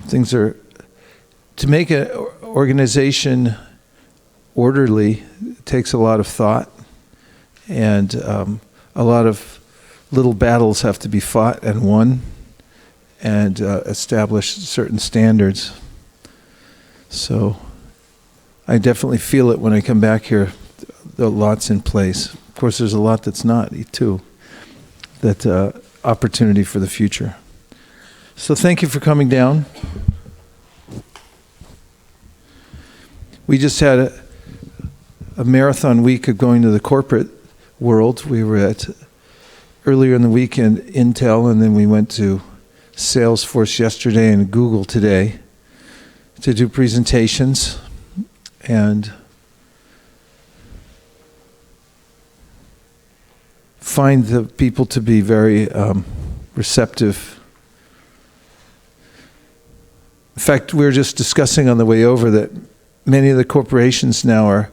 things are, to make an organization orderly takes a lot of thought, and a lot of little battles have to be fought and won, and establish certain standards. So I definitely feel it when I come back here. The lot's in place. Of course, there's a lot that's not too. That opportunity for the future. So thank you for coming down. We just had a marathon week of going to the corporate world. We were at earlier in the week in Intel, and then we went to Salesforce yesterday and Google today to do presentations, and find the people to be very receptive. In fact, we were just discussing on the way over that many of the corporations now are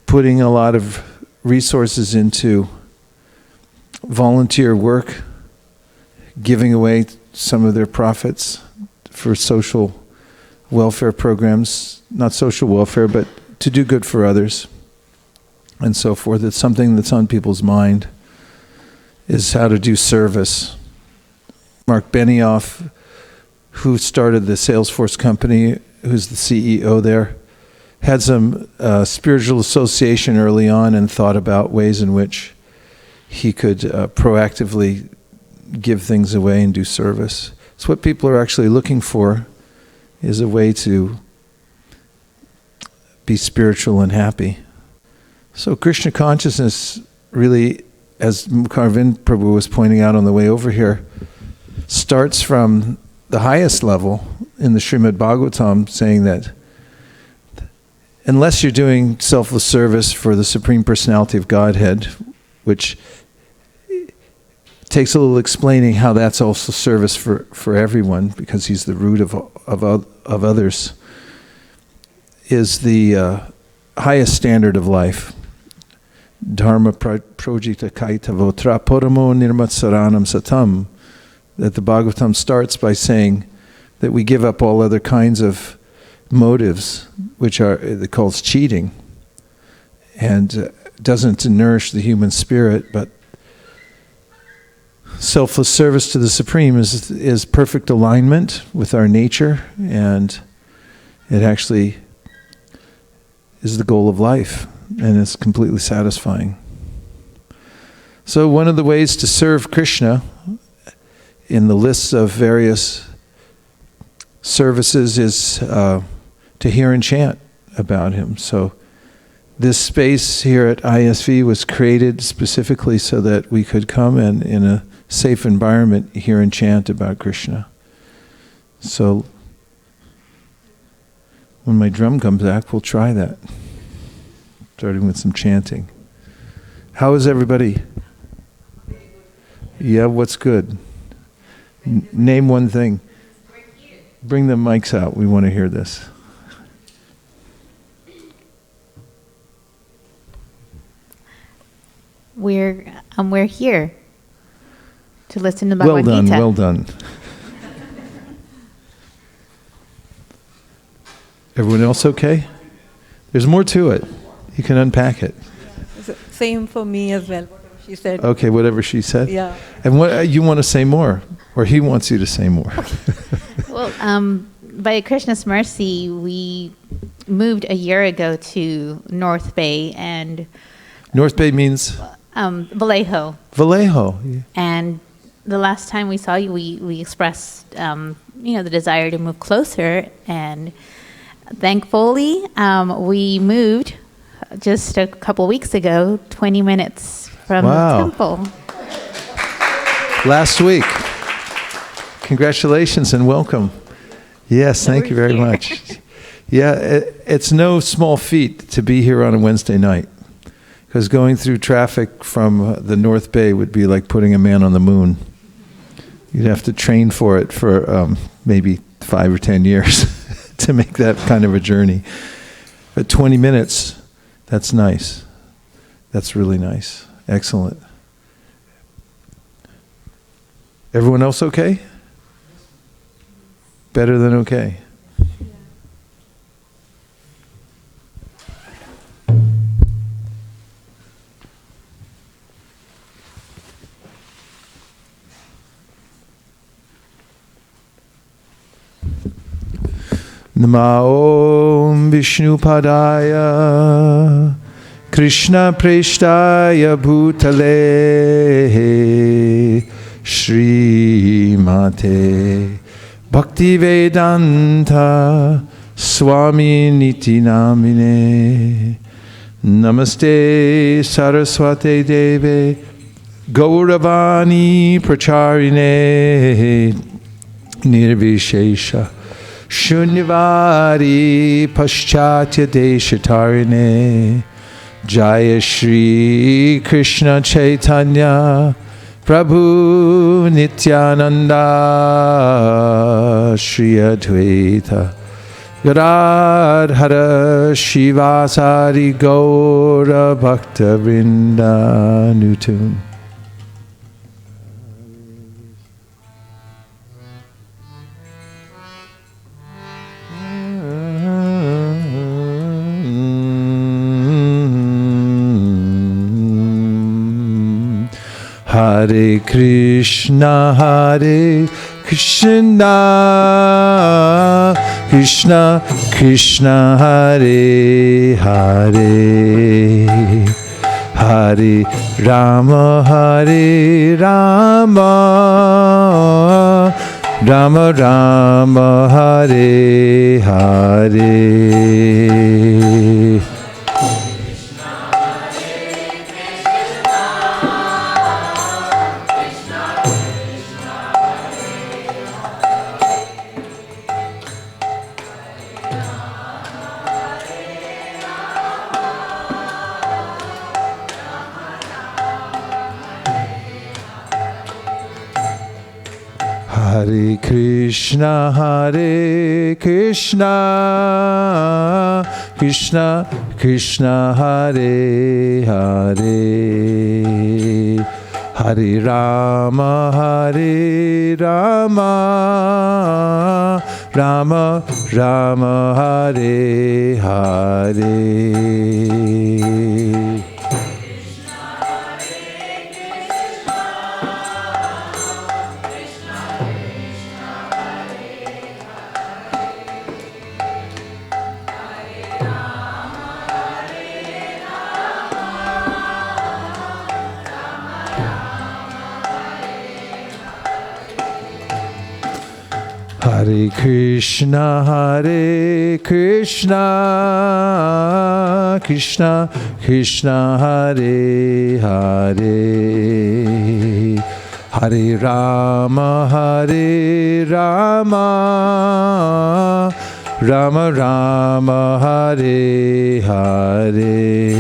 putting a lot of resources into volunteer work, giving away some of their profits for social welfare programs, not social welfare, but to do good for others and so forth. It's something that's on people's mind, is how to do service. Mark Benioff, who started the Salesforce company, who's the CEO there, had some spiritual association early on and thought about ways in which he could proactively give things away and do service. It's what people are actually looking for, is a way to be spiritual and happy. So Krishna consciousness really, as Karvin Prabhu was pointing out on the way over here, starts from the highest level in the Srimad Bhagavatam, saying that unless you're doing selfless service for the Supreme Personality of Godhead, which takes a little explaining how that's also service for everyone, because he's the root of others, is the highest standard of life. Dharma projita kaita votra poramo nirmatsaranam satam. That the Bhagavatam starts by saying that we give up all other kinds of motives, which are it calls cheating, and doesn't nourish the human spirit, but selfless service to the Supreme is perfect alignment with our nature, and it actually is the goal of life, and it's completely satisfying. So one of the ways to serve Krishna in the lists of various services is to hear and chant about him. So this space here at ISV was created specifically so that we could come and in a safe environment hear and chant about Krishna. So when my drum comes back, we'll try that, starting with some chanting. How is everybody? Yeah, what's good? Name one thing. Bring the mics out. We want to hear this. We're here to listen to Bhagavad Gita. Well done. Everyone else okay? There's more to it. You can unpack it. Same for me as well, whatever she said. Okay, whatever she said? Yeah. And what you want to say more? Or he wants you to say more? Well, by Krishna's mercy, we moved a year ago to North Bay, and North Bay means? Vallejo. Vallejo. Yeah. And the last time we saw you, we expressed, the desire to move closer, and thankfully, we moved just a couple weeks ago, 20 minutes from the temple. Last week. Congratulations and welcome. Yes, thank you very much. Yeah, it's no small feat to be here on a Wednesday night, because going through traffic from the North Bay would be like putting a man on the moon. You'd have to train for it for maybe 5 or 10 years to make that kind of a journey. But 20 minutes, that's nice. That's really nice. Excellent. Everyone else okay? better than okay. Namo Vishnu Padaya Krishna Preshtaya Bhutale Shri Mate Bhaktivedanta Swami Niti Namine Namaste Saraswate Deve Gauravani Pracharine Nirvishesha Shunyvari Paschatya Deshatarine Jaya Shri Krishna Chaitanya Prabhu Nityananda Shri Advaita Gadadhara Shivasari Gaura Bhakta Vrinda. New tune. Hare Krishna, Krishna Krishna, Hare Hare, Hare Rama, Rama Rama, Hare Hare. Hare Krishna, Krishna Krishna, Hare Hare, Hare Rama, Rama Rama, Hare Hare. Hare Krishna, Krishna Krishna, Hare Hare, Hare Rama, Rama Rama, Hare Hare.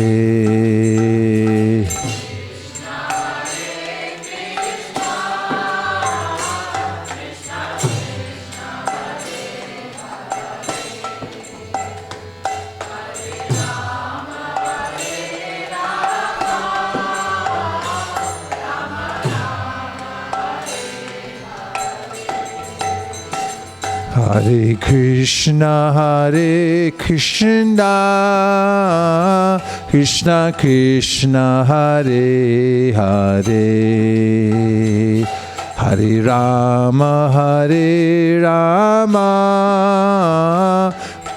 Hare Krishna, Krishna Krishna, Hare Hare, Hare Rama,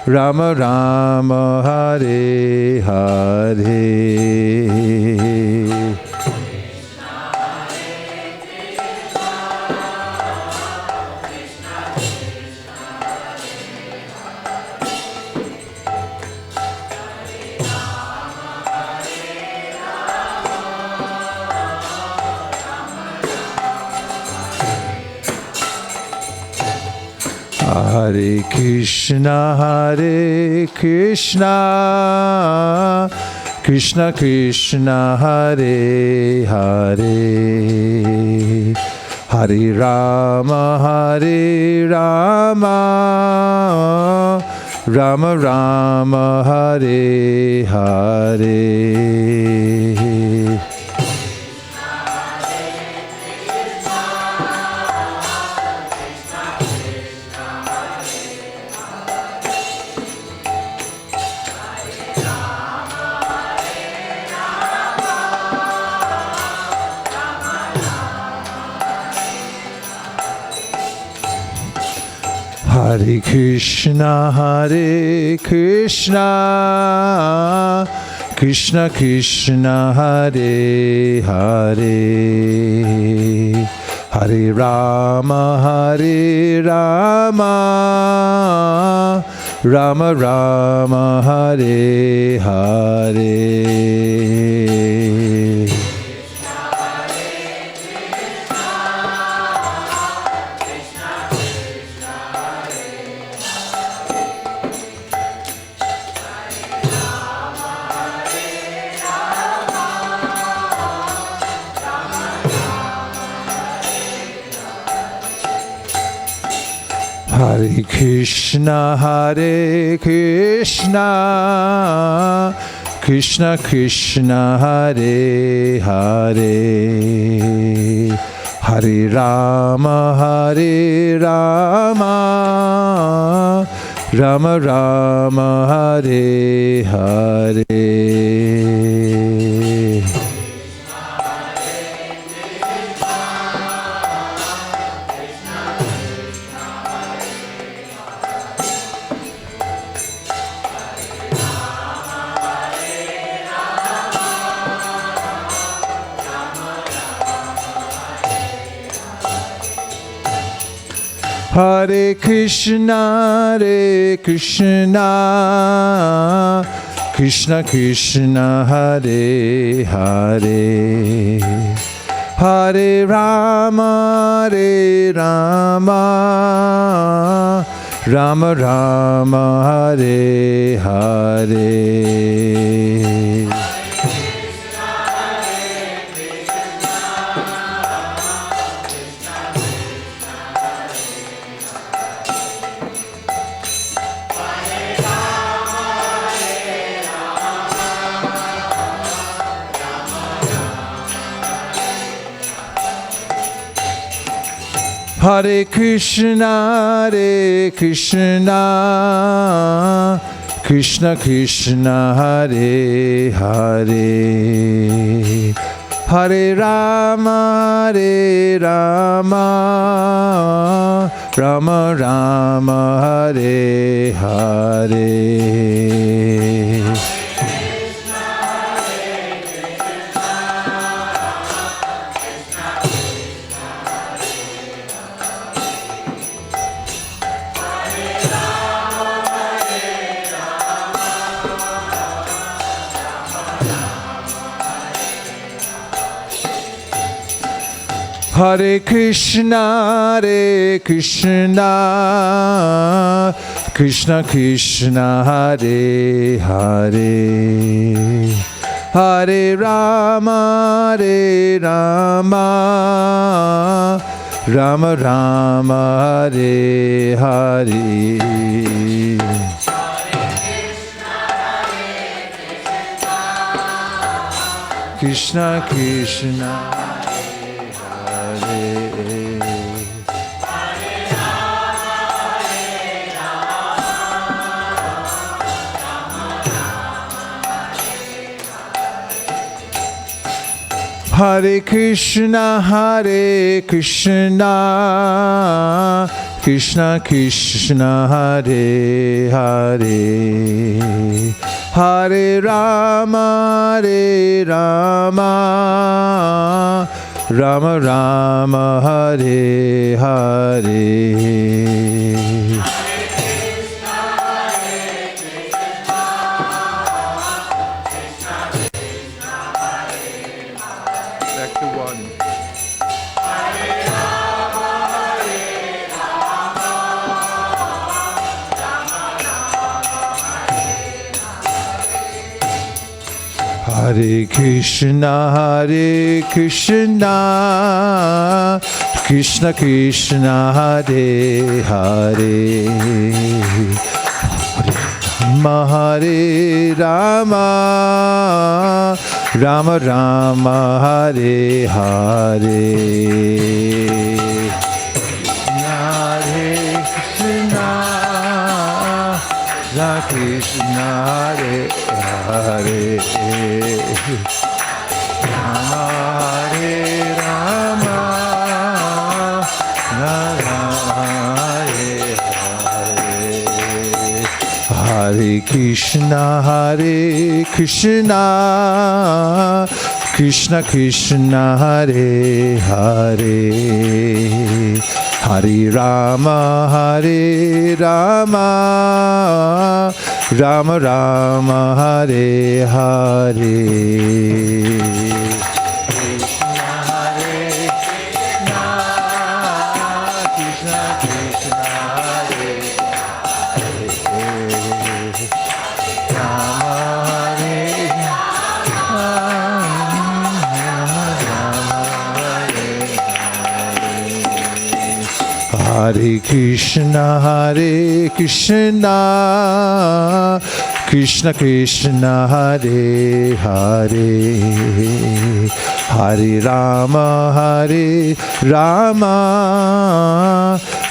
Rama Rama, Hare Hare. Hare Krishna, Krishna Krishna, Hare Hare, Hare Rama, Rama Rama, Hare Hare. Hare Krishna, Krishna Krishna, Hare Hare, Hare Rama, Rama Rama, Hare Hare. Hare Krishna, Krishna Krishna, Hare Hare, Hare Rama, Rama Rama, Hare Hare. Hare Krishna, Krishna Krishna, Hare Hare, Hare Rama, Rama Rama, Hare Hare. Hare Krishna, Krishna Krishna, Hare Hare, Hare Rama, Rama Rama, Hare Hare. Hare Krishna, Krishna Krishna, Hare Hare, Hare Rama, Rama Rama, Hare Hare. Krishna Krishna, Hare Krishna, Krishna Krishna, Hare Hare, Hare Rama, Rama Rama, Hare Hare. Hare Krishna, Krishna Krishna, Hare Hare, Hare Rama, Rama Rama, Hare Hare. Hare Krishna, Krishna Hare Hare, Hare Rama, Rama Hare Hare. Hare Krishna, Krishna Krishna, Hare Hare, Hare Rama, Rama Rama, Hare Hare. Hare Krishna, Krishna Krishna, Hare Hare, Hare Rama,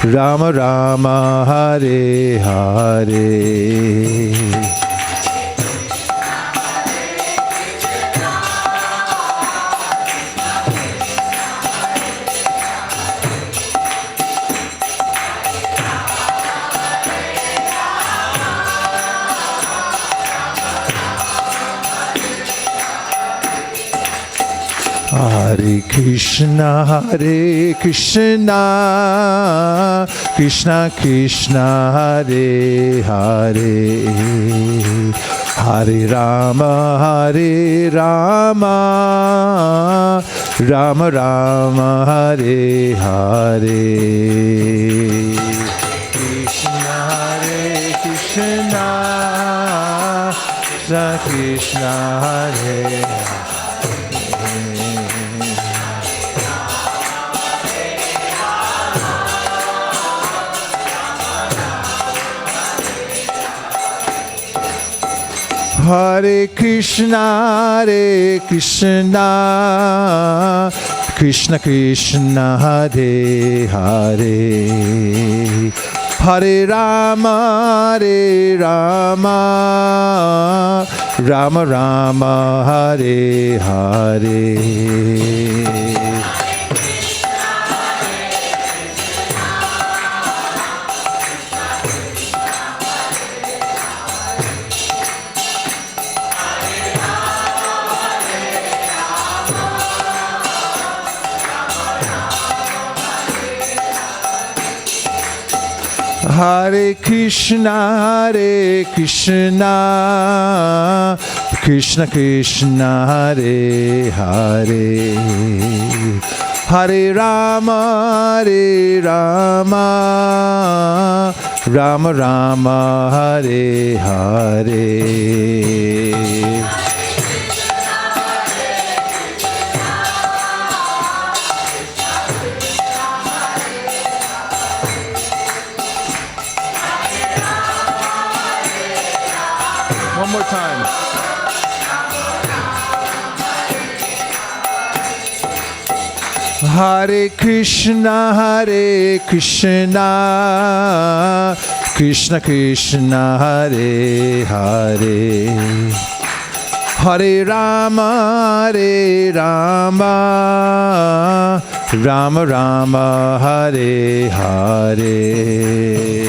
Rama Rama, Hare Hare. Hare Krishna, Krishna Krishna, Hare Hare, Hare Rama, Rama Rama, Hare Hare. Krishna, Krishna, Krishna Krishna, Hare Hare Krishna, Krishna Krishna, Hare Hare, Hare Rama, Rama Rama, Hare Hare. Hare Krishna, Krishna Krishna, Hare Hare, Hare Rama, Rama Rama, Hare Hare. One more time. Hare Krishna, Krishna Krishna, Hare Hare, Hare Rama, Rama Rama, Hare Hare.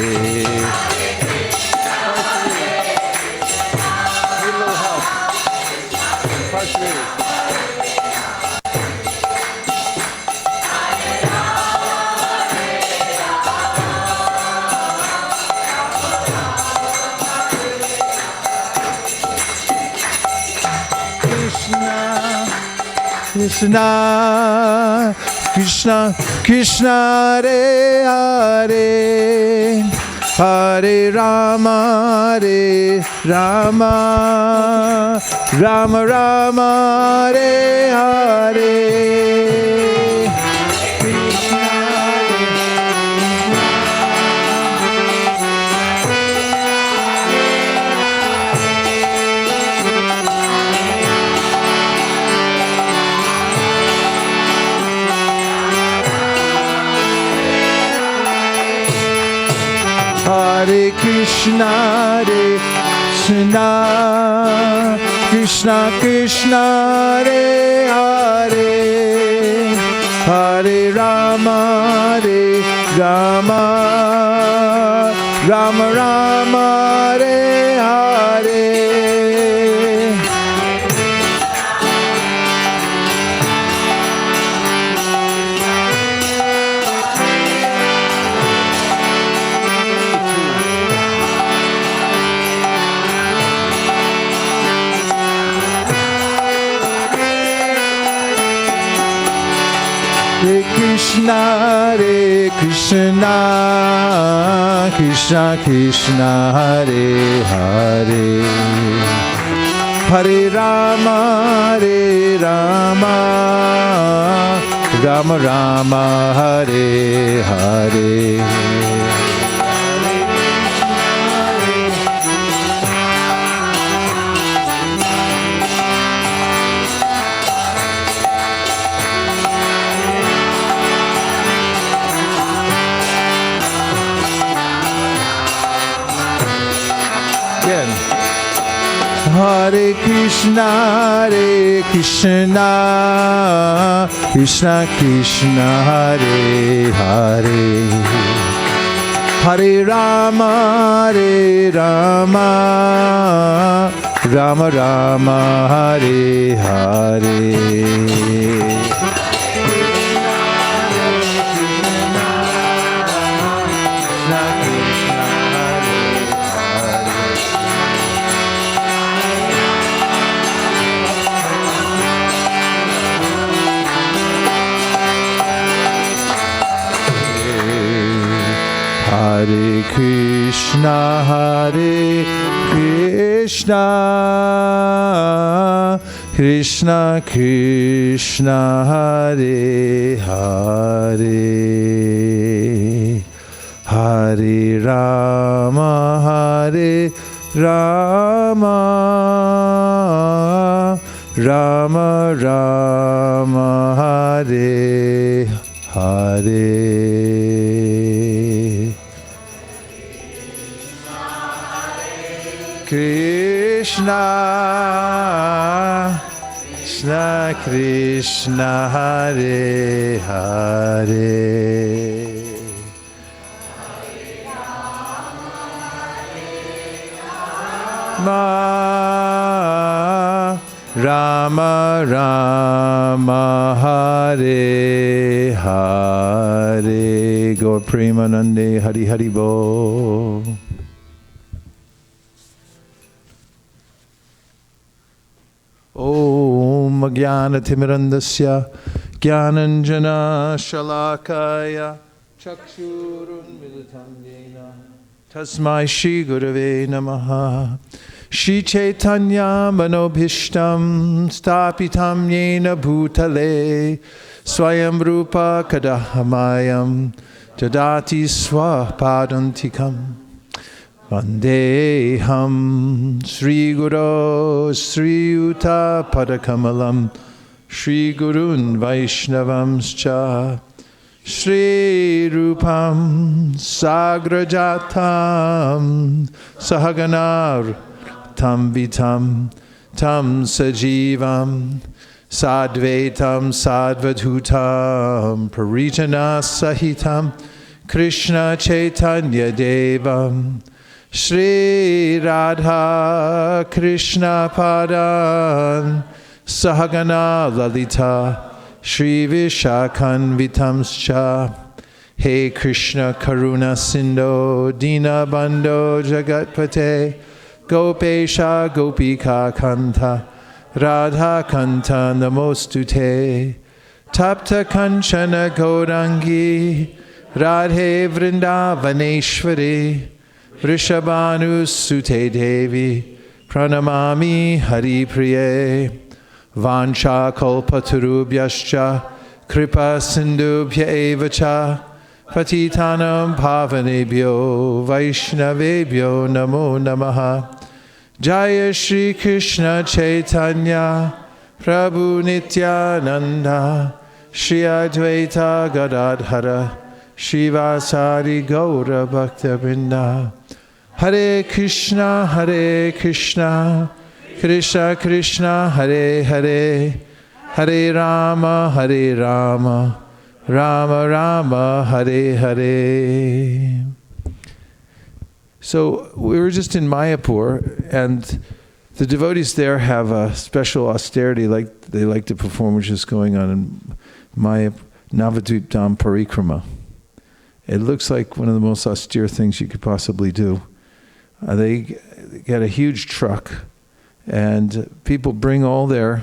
Krishna, Krishna, Krishna, Hare Hare, Hare Rama, Rama, Rama Rama, Hare Hare. Hare Krishna, Krishna Krishna, Hare Hare, Hare Rama, Rama Rama Rama Hare Hare. Hare Krishna, Krishna Krishna, Hare Hare, Hare Rama, Rama Rama, Hare Hare. Hare Krishna, Krishna Krishna, Hare Hare, Hare Rama, Rama Rama, Hare Hare. Hare Krishna, Krishna Krishna, Hare Hare, Hare Rama, Rama Rama, Hare Hare. Krishna, Krishna, Hare Hare, Rama Rama, Hare Hare. Gaur Premanande, Hari Hari Bo. Om Jnanatimidandasya Jnananjana Shalakaya Chakshurunmilitam Yena Tasmai Shri Gurave Namaha. Shri Chaitanya Manobhishtam Stapitam Yena Bhutale Swayam Rupa Kadahamayam Jadati Swapadantikam. Vandeham Sri Guru Sri Yuta Padakamalam Sri Gurun Vaishnavamscha Shri Rupam Sagrajatam Sahaganar Tam Vitam Tam Sajivam Sadvaitam Sadvadhutam Parijana Sahitam Krishna Chaitanya Devam Shri Radha Krishna Padan Sahagana Lalita Shri Vishakhanvitamscha. Hey Krishna Karuna Sindho Dina Bandho Jagatpate Gopesha Gopika Kanta Radha Kanta Namostute Tapta Kanchana Gaurangi Radhe Vrindavaneshwari Vrishabhanu Sute Devi Pranamami Hari Priye. Vancha Kalpatarubhyascha Kripa Sindhubhya Evacha Patitanam Pavanebhyo Vaishnavebhyo Namo Namaha. Jaya Shri Krishna Chaitanya Prabhu Nityananda Shri Advaita Gadadhara Shivasari Gaura Bhaktabinda. Hare Krishna, Krishna Krishna, Hare Hare, Hare Rama, Rama Rama, Hare Hare. So we were just in Mayapur, and the devotees there have a special austerity like they like to perform, which is going on in Mayapur, Navadvip Dham Parikrama. It looks like one of the most austere things you could possibly do. They get a huge truck, and people bring all their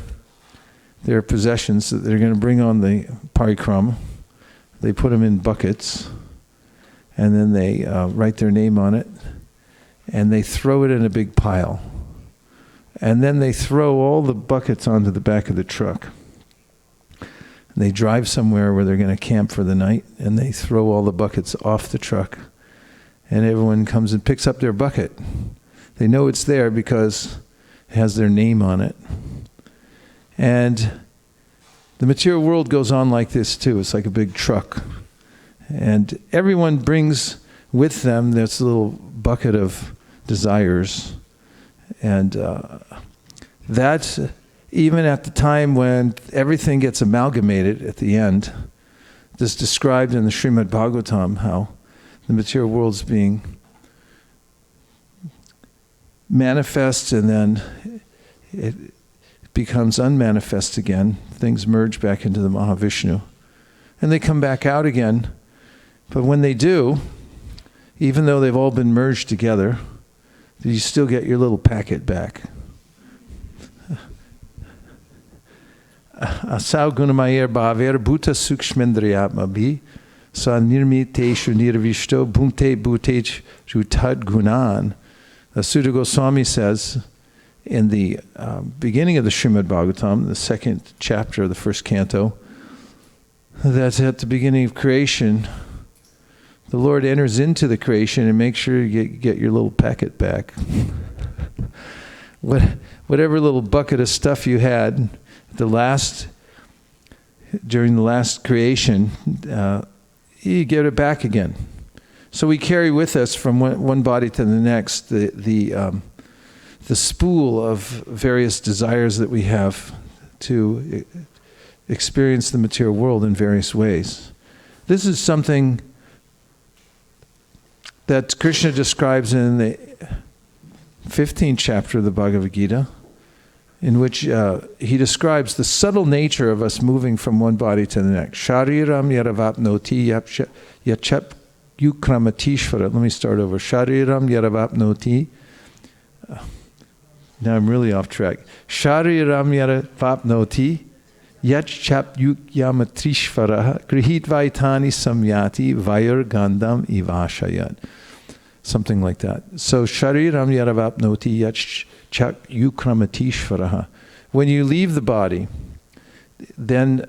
possessions that they're going to bring on the parikrama. They put them in buckets, and then they write their name on it, and they throw it in a big pile. And then they throw all the buckets onto the back of the truck. They drive somewhere where they're going to camp for the night, and they throw all the buckets off the truck. And everyone comes and picks up their bucket. They know it's there because it has their name on it. And the material world goes on like this too. It's like a big truck. And everyone brings with them this little bucket of desires. And that's even at the time when everything gets amalgamated at the end. This is described in the Srimad Bhagavatam, how the material world's being manifest and then it becomes unmanifest again. Things merge back into the Mahavishnu. And they come back out again. But when they do, even though they've all been merged together, you still get your little packet back. Asau gunamayer bhaver bhuta sukshmendriyatma bhi sa nirmiteshu nirvishto bhunte bhutej rutad gunan. Sutta Goswami says in the beginning of the Srimad Bhagavatam, the second chapter of the first canto, that at the beginning of creation, the Lord enters into the creation and makes sure you get your little packet back. Whatever little bucket of stuff you had during the last creation, you get it back again. So we carry with us from one body to the next the spool of various desires that we have to experience the material world in various ways. This is something that Krishna describes in the 15th chapter of the Bhagavad Gita, in which he describes the subtle nature of us moving from one body to the next. Shariram yaravapnoti yachap yukramatishvara. Let me start over. Shariram yaravapnoti. Now I'm really off track. Shariram yaravapnoti yachap yukramatishvara grihit vaitani samyati vayur gandam ivashayat. Something like that. So shariram yaravapnoti yachap yukramatishvara. When you leave the body, then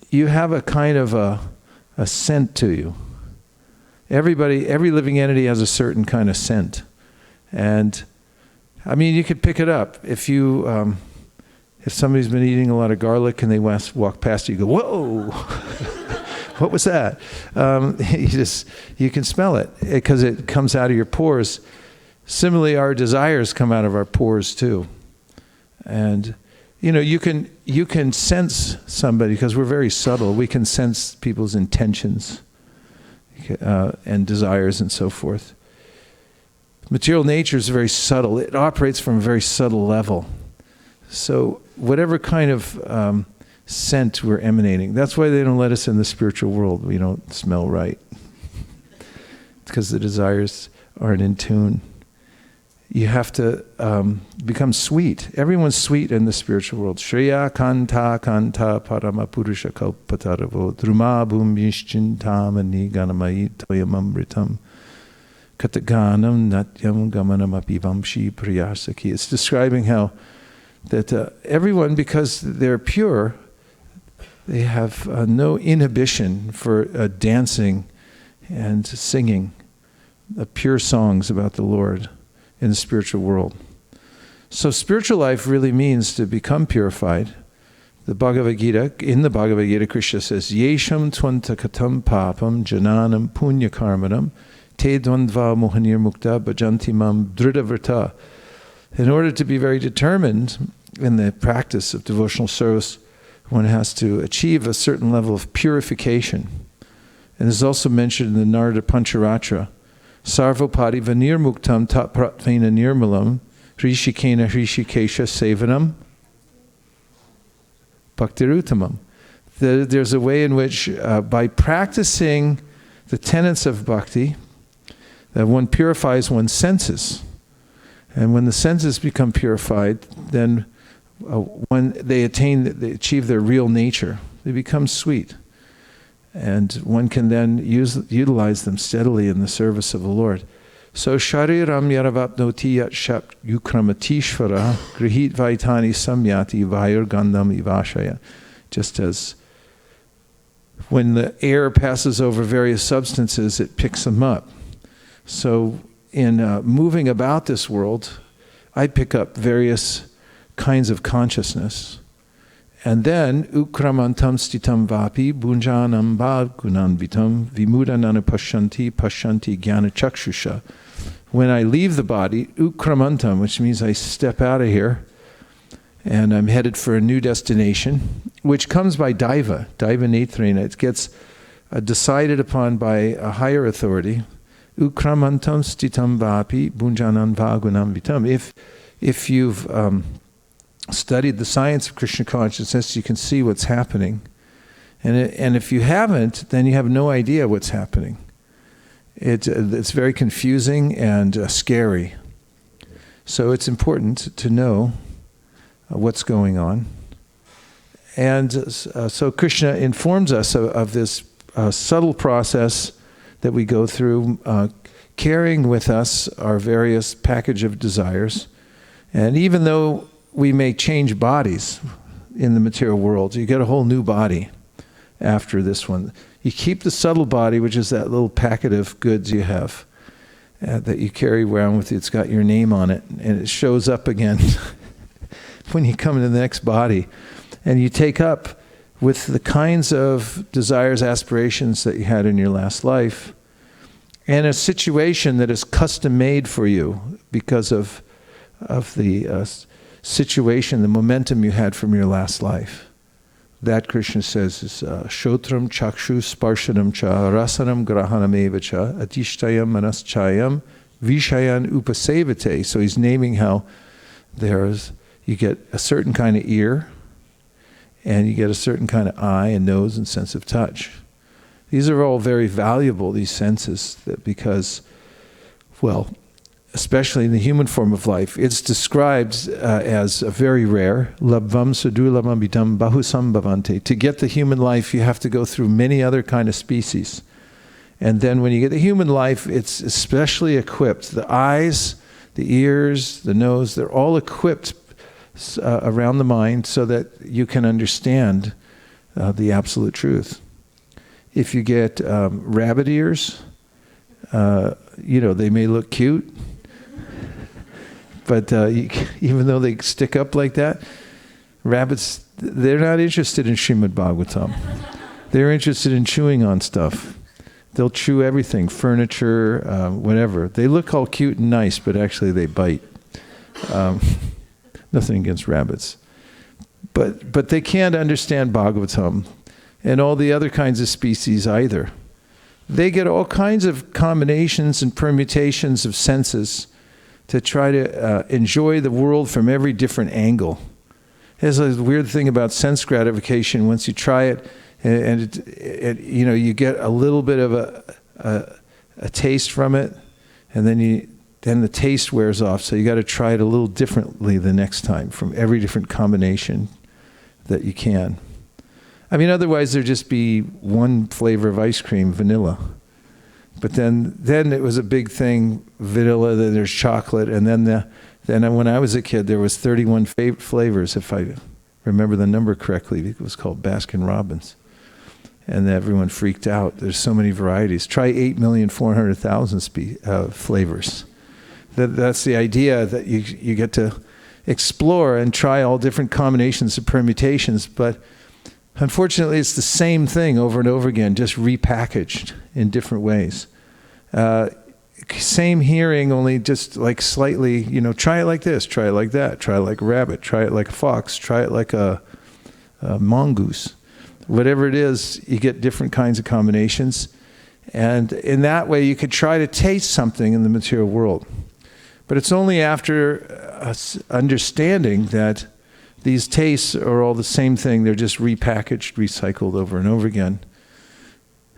you have a kind of a scent to you. Every living entity has a certain kind of scent. And I mean, you could pick it up. If somebody's been eating a lot of garlic and they walk past you, you go, whoa, what was that? You can smell it because it comes out of your pores. Similarly, our desires come out of our pores too. And you can sense somebody because we're very subtle. We can sense people's intentions and desires and so forth. Material nature is very subtle. It operates from a very subtle level. So whatever kind of scent we're emanating, that's why they don't let us in the spiritual world. We don't smell right. Because the desires aren't in tune. You have to become sweet. Everyone's sweet in the spiritual world. Shreya kanta kanta parama purusha kalpataravo druma bhumbhishchintamani ganamai toyamamritam kataganam natyam gamanam apivamshi priyasaki. It's describing how that everyone, because they're pure, they have no inhibition for dancing and singing pure songs about the Lord in the spiritual world. So spiritual life really means to become purified. In the Bhagavad Gita, Krishna says, Yesham tvantakatam papam jananam punya karmanam te dvandva mohanir mukta bhajanti mam dhridavrta. In order to be very determined in the practice of devotional service, one has to achieve a certain level of purification. And this is also mentioned in the Narada Pancharatra. Sarvopati vanirmuktam tat pratvena nirmalam rishikena rishikesha sevanam bhaktirutamam. There's a way in which, by practicing the tenets of bhakti, that one purifies one's senses. And when the senses become purified, then when they achieve their real nature, they become sweet. And one can then utilize them steadily in the service of the Lord. So shariram yaravapnoti yat shap yukramatishvara grihit vaitani samyati vayur gandham ivashaya. Just as when the air passes over various substances, it picks them up. So in moving about this world, I pick up various kinds of consciousness. And then, ukramantam stitam vapi bunjanam bhaggunanvitam vimudanana pashanti jnana chakshusha. When I leave the body, ukramantam, which means I step out of here, and I'm headed for a new destination, which comes by daiva netrena. It gets decided upon by a higher authority. Ukramantam stitam vapi bunjanam bhaggunanvitam. If you've studied the science of Krishna consciousness, you can see what's happening. And if you haven't, then you have no idea what's happening. It's very confusing and scary. So it's important to know what's going on. And so Krishna informs us of this subtle process that we go through, carrying with us our various package of desires. And even though we may change bodies in the material world, you get a whole new body after this one. You keep the subtle body, which is that little packet of goods you have that you carry around with you. It's got your name on it, and it shows up again when you come into the next body. And you take up with the kinds of desires, aspirations that you had in your last life, and a situation that is custom made for you because of the situation, the momentum you had from your last life. That, Krishna says, is shotram chakshu sparshanam cha rasanam grahanam eva cha adishtayam manaschayam vishayan upasevate. So he's naming how you get a certain kind of ear, and you get a certain kind of eye and nose and sense of touch. These are all very valuable, these senses, because, well, especially in the human form of life, it's described as a very rare, labvam sudurlabam vidam bahusam bhavante. To get the human life, you have to go through many other kind of species. And then when you get the human life, it's especially equipped. The eyes, the ears, the nose, they're all equipped around the mind so that you can understand the absolute truth. If you get rabbit ears, they may look cute, but even though they stick up like that, rabbits, they're not interested in Srimad Bhagavatam. They're interested in chewing on stuff. They'll chew everything, furniture, whatever. They look all cute and nice, but actually they bite. Nothing against rabbits. But they can't understand Bhagavatam and all the other kinds of species either. They get all kinds of combinations and permutations of senses to try to enjoy the world from every different angle. There's a weird thing about sense gratification. Once you try it, and you get a little bit of a taste from it, and then the taste wears off. So you got to try it a little differently the next time from every different combination that you can. I mean, otherwise there'd just be one flavor of ice cream, vanilla. But then it was a big thing, vanilla, then there's chocolate, and then when I was a kid, there was 31 flavors, if I remember the number correctly. It was called Baskin-Robbins. And everyone freaked out. There's so many varieties. Try 8,400,000 flavors. That's the idea, that you get to explore and try all different combinations of permutations, but unfortunately, it's the same thing over and over again, just repackaged in different ways. Same hearing, only just like slightly, try it like this, try it like that, try it like a rabbit, try it like a fox, try it like a mongoose. Whatever it is, you get different kinds of combinations. And in that way, you could try to taste something in the material world. But it's only after understanding that these tastes are all the same thing. They're just repackaged, recycled over and over again.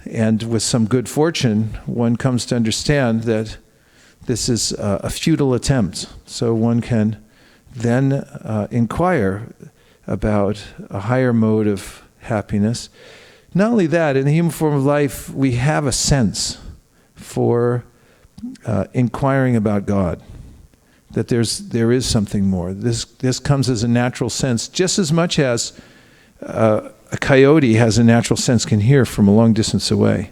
And with some good fortune, one comes to understand that this is a futile attempt. So one can then inquire about a higher mode of happiness. Not only that, in the human form of life, we have a sense for inquiring about God, that there is something more. This comes as a natural sense, just as much as a coyote has a natural sense, can hear from a long distance away,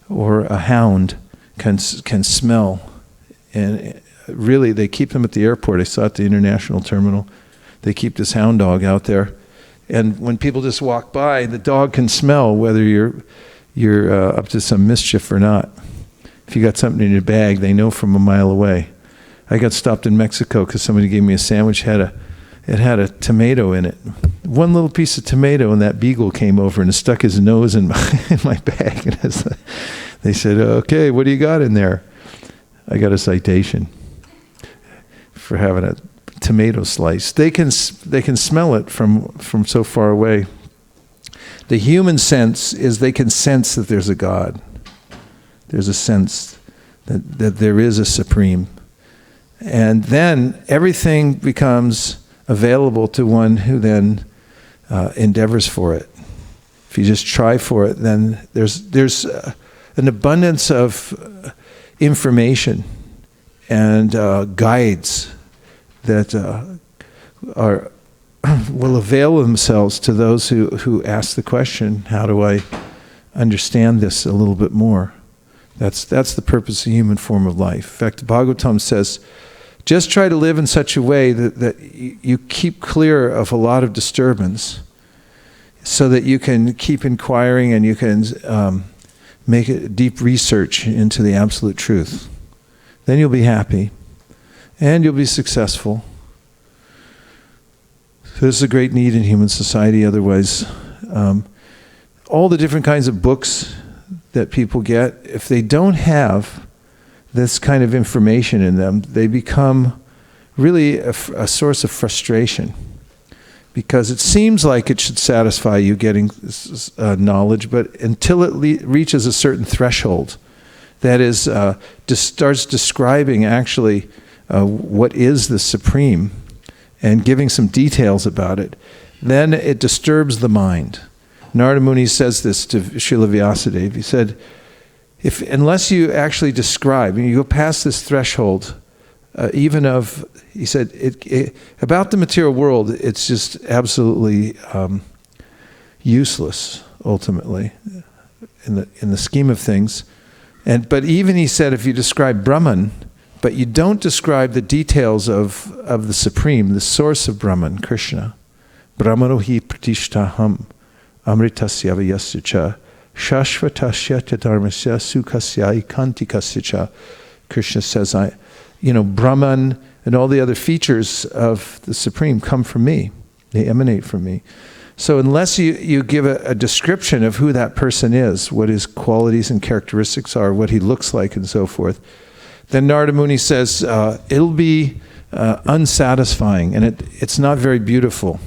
or a hound can smell. And really, they keep them at the airport. I saw at the international terminal. They keep this hound dog out there, and when people just walk by, the dog can smell whether you're up to some mischief or not. If you got something in your bag, they know from a mile away. I got stopped in Mexico because somebody gave me a sandwich. It had a tomato in it. One little piece of tomato, and that beagle came over and stuck his nose in my bag. And they said, "Okay, what do you got in there?" I got a citation for having a tomato slice. They can smell it from so far away. The human sense is they can sense that there's a God. There's a sense that there is a supreme. And then everything becomes available to one who then endeavors for it. If you just try for it, then there's an abundance of information and guides that will avail themselves to those who ask the question, how do I understand this a little bit more? That's the purpose of the human form of life. In fact, the Bhagavatam says, just try to live in such a way that you keep clear of a lot of disturbance, so that you can keep inquiring and you can make a deep research into the absolute truth. Then you'll be happy and you'll be successful. So there's a great need in human society. Otherwise, all the different kinds of books that people get, if they don't have this kind of information in them, they become really a source of frustration, because it seems like it should satisfy you getting knowledge, but until it reaches a certain threshold, that is, starts describing actually what is the Supreme and giving some details about it, then it disturbs the mind. Narada Muni says this to Srila Vyasadeva. He said, unless you actually describe, and you go past this threshold, he said, about the material world, it's just absolutely useless, ultimately, in the scheme of things. But even, he said, if you describe Brahman, but you don't describe the details of the Supreme, the source of Brahman, Krishna, Brahmano hi pratishtaham amritasya vyasya cha shashvatasya dharmasya sukhasya ikantikasya cha. Krishna says, Brahman and all the other features of the Supreme come from me. They emanate from me. So unless you give a description of who that person is, what his qualities and characteristics are, what he looks like and so forth, then Narada Muni says it'll be unsatisfying, and it's not very beautiful.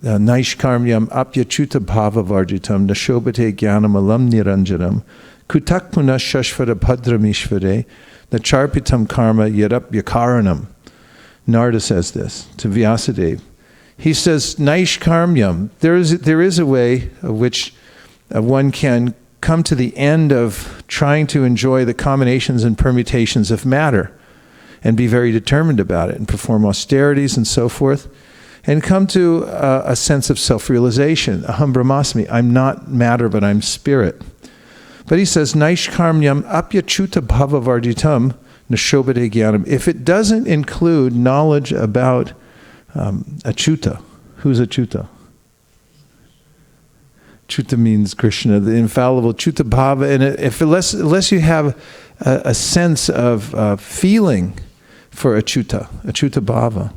Naishkarmyam apyachuta bhava varjitam nashobate jnanam alam niranjanam kutakpuna shashvara bhadramishvare nacharpitam karma yarapyakaranam. Narada says this to Vyasadeva. He says, Naishkarmyam, there is a way of which one can come to the end of trying to enjoy the combinations and permutations of matter and be very determined about it and perform austerities and so forth, and come to a sense of self-realization. Aham brahmasmi, I'm not matter, but I'm spirit. But he says, Naishkarmyam apyachuta bhava varjitam nashobate jnanam. If it doesn't include knowledge about Achyuta. Who's Achyuta? Achyuta means Krishna, the infallible Achyuta bhava. And unless you have a sense of feeling for Achyuta bhava,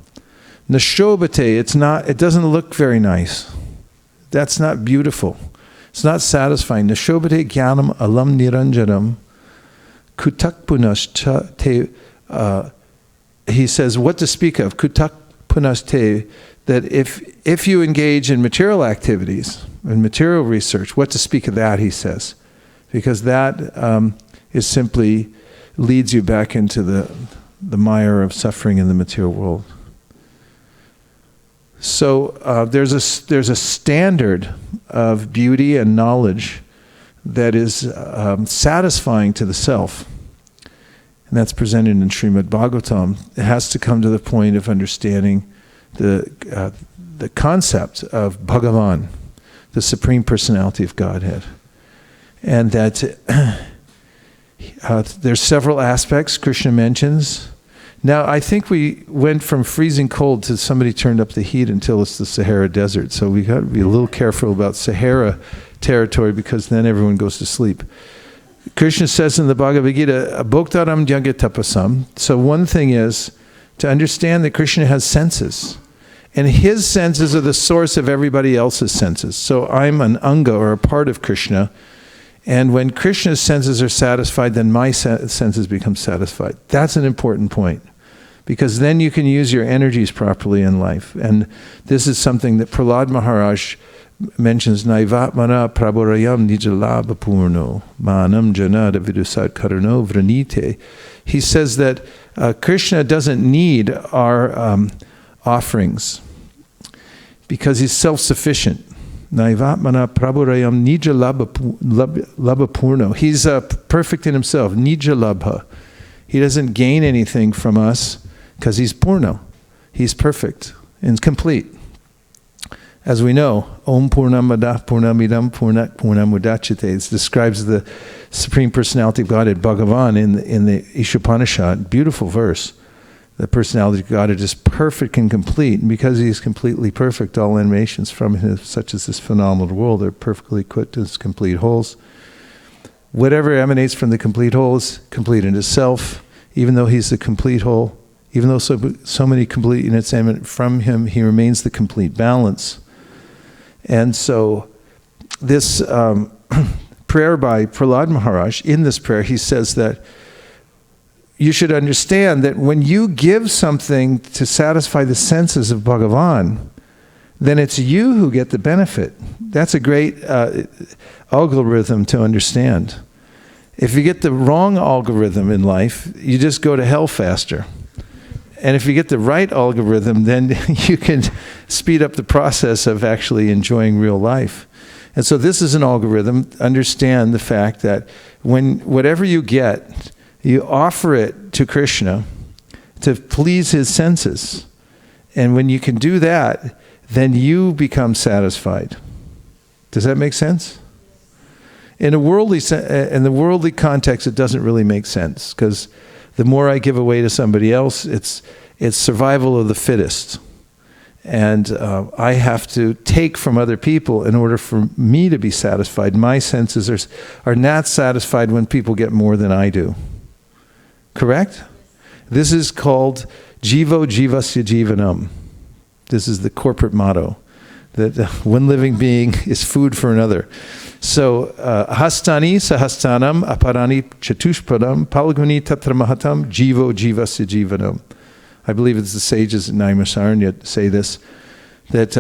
nashobate, it doesn't look very nice. That's not beautiful. It's not satisfying. Nashobhate jnanam alam niranjanam kutak punaste. He says, what to speak of? Kutak punaste. That if you engage in material activities and material research, what to speak of that, he says. Because that is simply leads you back into the mire of suffering in the material world. So there's a standard of beauty and knowledge that is satisfying to the self. And that's presented in Srimad Bhagavatam. It has to come to the point of understanding the concept of Bhagavan, the Supreme Personality of Godhead. And that there's several aspects Krishna mentions. Now, I think we went from freezing cold to somebody turned up the heat until it's the Sahara Desert. So we got to be a little careful about Sahara territory because then everyone goes to sleep. Krishna says in the Bhagavad Gita, Bhoktaram Jagya Tapasam. So one thing is to understand that Krishna has senses. And his senses are the source of everybody else's senses. So I'm an anga or a part of Krishna. And when Krishna's senses are satisfied, then my senses become satisfied. That's an important point. Because then you can use your energies properly in life. And this is something that Prahlad Maharaj mentions, Naivatmana Prabhurayam Nijalabha Purno Manam Janada Vidusat Karano Vranite. He says that Krishna doesn't need our offerings because he's self-sufficient. Naivatmana Prabhurayam Nija Labha Purno. He's perfect in himself. Nija Labha. He doesn't gain anything from us because he's Purno. He's perfect and complete. As we know, Om Purnamada Purnamidam Purnat Purnamudachite. It describes the Supreme Personality of Godhead, Bhagavan, in the Ishopanishad. Beautiful verse. The personality of God is just perfect and complete. And because he is completely perfect, all emanations from him, such as this phenomenal world, are perfectly equipped as complete wholes. Whatever emanates from the complete whole is complete in itself, even though he's the complete whole. Even though so many complete units emanate from him, he remains the complete balance. And so this prayer by Prahlad Maharaj, in this prayer, he says that you should understand that when you give something to satisfy the senses of Bhagavan, then it's you who get the benefit. That's a great algorithm to understand. If you get the wrong algorithm in life, you just go to hell faster. And if you get the right algorithm, then you can speed up the process of actually enjoying real life. And so this is an algorithm. Understand the fact that when whatever you get, you offer it to Krishna to please his senses. And when you can do that, then you become satisfied. Does that make sense? In the worldly context, it doesn't really make sense, because the more I give away to somebody else, it's survival of the fittest. And I have to take from other people in order for me to be satisfied. My senses are not satisfied when people get more than I do. Correct? This is called Jivo Jivasya Jivanam. This is the corporate motto, that one living being is food for another. So, hastani sahastanam aparani chatushpadam palguni tatra mahatam jivo jivasya jivanam. I believe it's the sages in Naimisaranya say this, that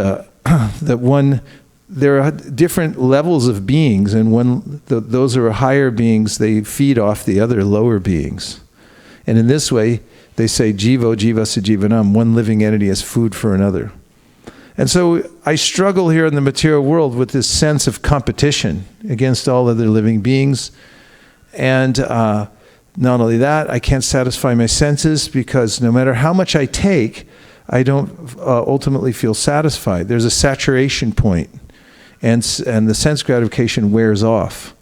there are different levels of beings, and those are higher beings, they feed off the other lower beings. And in this way, they say jivo jivasya jivanam, one living entity as food for another. And so I struggle here in the material world with this sense of competition against all other living beings. And not only that, I can't satisfy my senses, because no matter how much I take, I don't ultimately feel satisfied. There's a saturation point, and the sense gratification wears off.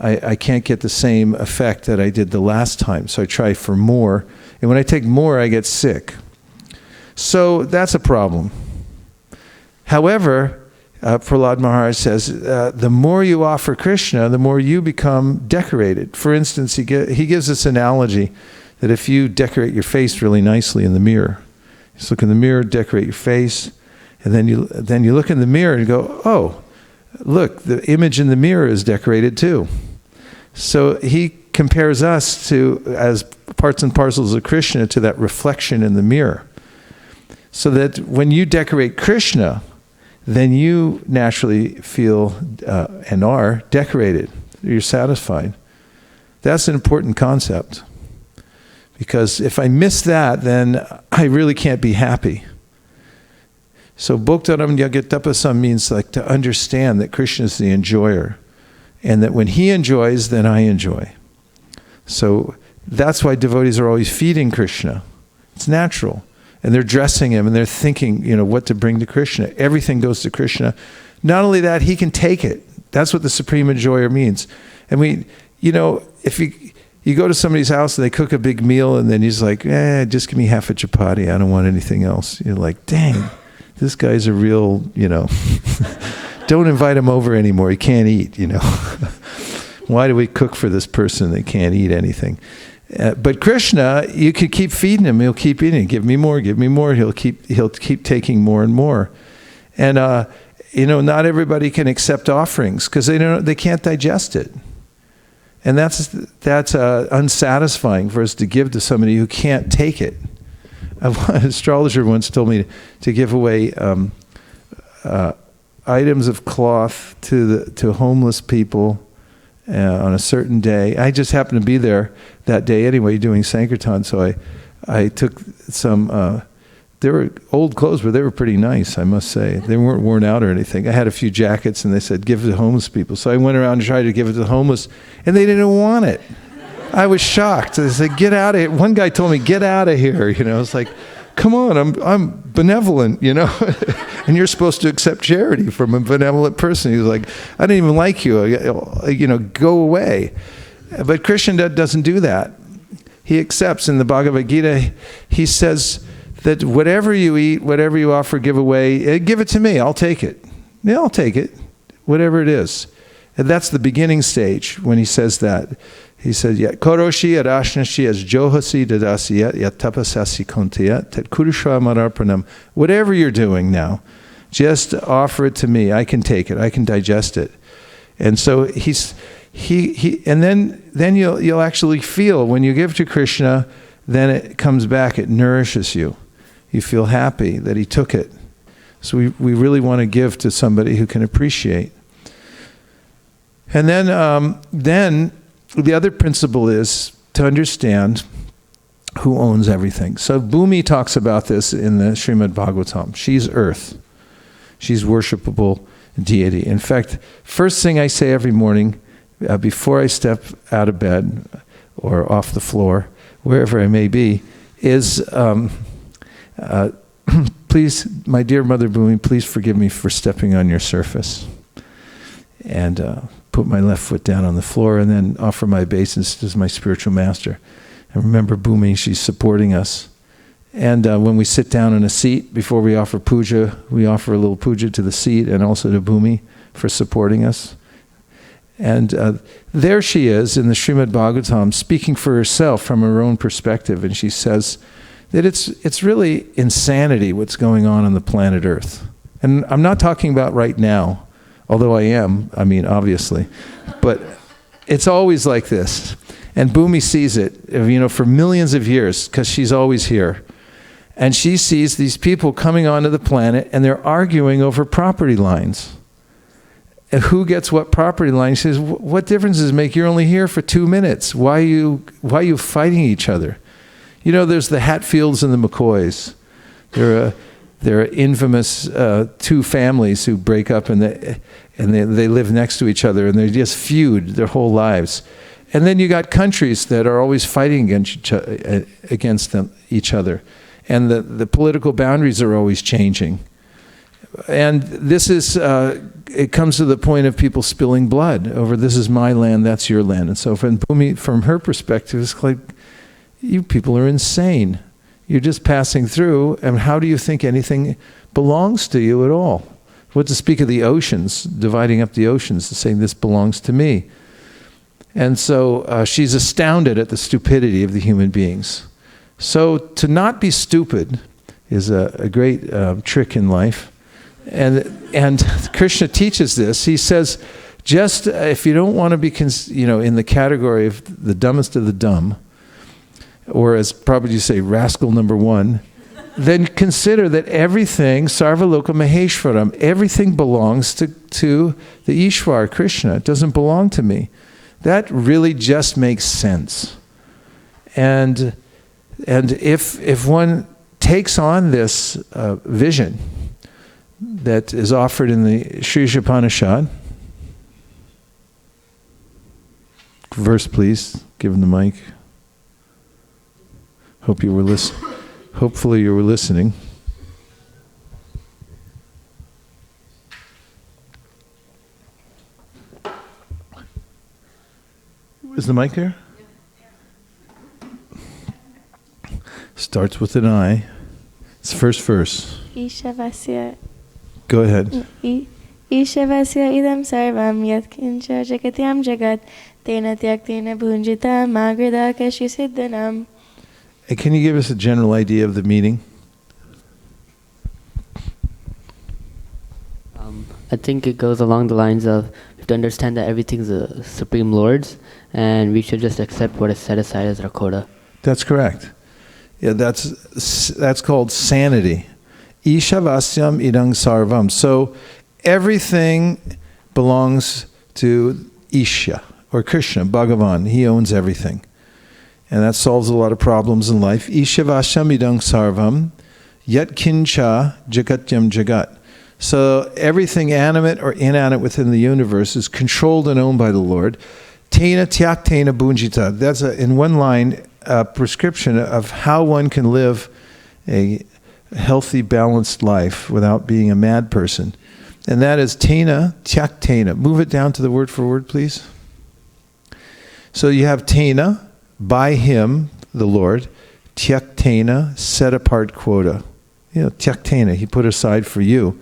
I can't get the same effect that I did the last time, so I try for more. And when I take more, I get sick. So that's a problem. However, Prahlad Maharaj says, the more you offer Krishna, the more you become decorated. For instance, he gives this analogy that if you decorate your face really nicely in the mirror, just look in the mirror, decorate your face, and then you look in the mirror and go, oh, look, the image in the mirror is decorated too. So he compares us to, as parts and parcels of Krishna, to that reflection in the mirror. So that when you decorate Krishna, then you naturally feel and are decorated. You're satisfied. That's an important concept. Because if I miss that, then I really can't be happy. So Bhoktaram Yagatapasam means like to understand that Krishna is the enjoyer. And that when he enjoys, then I enjoy. So that's why devotees are always feeding Krishna. It's natural. And they're dressing him and they're thinking, what to bring to Krishna. Everything goes to Krishna. Not only that, he can take it. That's what the supreme enjoyer means. And if you go to somebody's house and they cook a big meal and then he's like, just give me half a chapati. I don't want anything else. You're like, dang, this guy's a real, don't invite him over anymore. He can't eat, Why do we cook for this person that can't eat anything? But Krishna, you could keep feeding him. He'll keep eating. Give me more. Give me more. He'll keep taking more and more. And not everybody can accept offerings because they can't digest it. And that's unsatisfying for us to give to somebody who can't take it. An astrologer once told me to give away items of cloth to homeless people on a certain day. I just happened to be there that day anyway, doing Sankirtan, so I took some. They were old clothes, but they were pretty nice, I must say. They weren't worn out or anything. I had a few jackets, and they said, give it to homeless people. So I went around and tried to give it to the homeless, and they didn't want it. I was shocked. They said, get out of here. One guy told me, get out of here. It's like, come on, I'm benevolent, and you're supposed to accept charity from a benevolent person. He was like, I didn't even like you, go away. But Krishna doesn't do that. He accepts. In the Bhagavad Gita, he says that whatever you eat, whatever you offer, give away, give it to me, I'll take it. Yeah, I'll take it, whatever it is. And that's the beginning stage when he says that. He said, Koroshi arashnashi as johasi dadasiyat yat tapasasi kontiyat tat kurusha mararpanam. Whatever you're doing now, just offer it to me. I can take it. I can digest it. And so and then you'll actually feel when you give to Krishna, then it comes back. It nourishes you. You feel happy that he took it. So we really want to give to somebody who can appreciate. And then the other principle is to understand who owns everything. So Bhumi talks about this in the Srimad Bhagavatam. She's earth. She's worshipable deity. In fact, first thing I say every morning, before I step out of bed or off the floor, wherever I may be, is, please, my dear Mother Bhumi, please forgive me for stepping on your surface. And put my left foot down on the floor and then offer my obeisance to my spiritual master. And remember Bhumi, she's supporting us. And when we sit down in a seat, before we offer puja, we offer a little puja to the seat and also to Bhumi for supporting us. And there she is in the Srimad Bhagavatam speaking for herself from her own perspective. And she says that it's really insanity what's going on the planet Earth. And I'm not talking about right now, although I am, obviously. But it's always like this. And Bhumi sees it, for millions of years, because she's always here. And she sees these people coming onto the planet, and they're arguing over property lines. And who gets what property line? She says, what difference does it make? You're only here for 2 minutes. Why are you fighting each other? There's the Hatfields and the McCoys. They're infamous two families who break up and they live next to each other and they just feud their whole lives. And then you got countries that are always fighting against each other. And the political boundaries are always changing. And this is, it comes to the point of people spilling blood over this is my land, that's your land. And so from Bhumi, from her perspective, it's like, you people are insane. You're just passing through, and how do you think anything belongs to you at all? What to speak of the oceans, dividing up the oceans, and saying this belongs to me. And so she's astounded at the stupidity of the human beings. So to not be stupid is a great trick in life. And Krishna teaches this. He says, just if you don't want to be, in the category of the dumbest of the dumb, or as Prabhuji say, rascal number one, then consider that everything, Sarvaloka Maheshwaram, everything belongs to the Ishwar, Krishna. It doesn't belong to me. That really just makes sense. And if one takes on this vision that is offered in the Sri Upanishad, verse please, give him the mic. Hopefully you were listening. Is the mic there? Starts with an I. It's the first verse. Ishavasya. Go ahead. Ishavasya idam sarvam yatkincha jagatyam jagat tena tyaktena bhunjita magrida kashi siddhanam. And can you give us a general idea of the meaning? I think it goes along the lines of we have to understand that everything's the Supreme Lord's, and we should just accept what is set aside as our quota. That's correct. Yeah, that's called sanity. Ishavasyam idang sarvam. So everything belongs to Isha, or Krishna, Bhagavan. He owns everything. And that solves a lot of problems in life. Ishavasyam idang sarvam yat kincha jagatyam jagat. So everything animate or inanimate within the universe is controlled and owned by the Lord. Tena tyaktena bunjita. That's in one line a prescription of how one can live a healthy, balanced life without being a mad person. And that is tena tyaktena. Move it down to the word for word, please. So you have tena, by him, the Lord, tyaktena, set apart quota. Tyaktena, he put aside for you.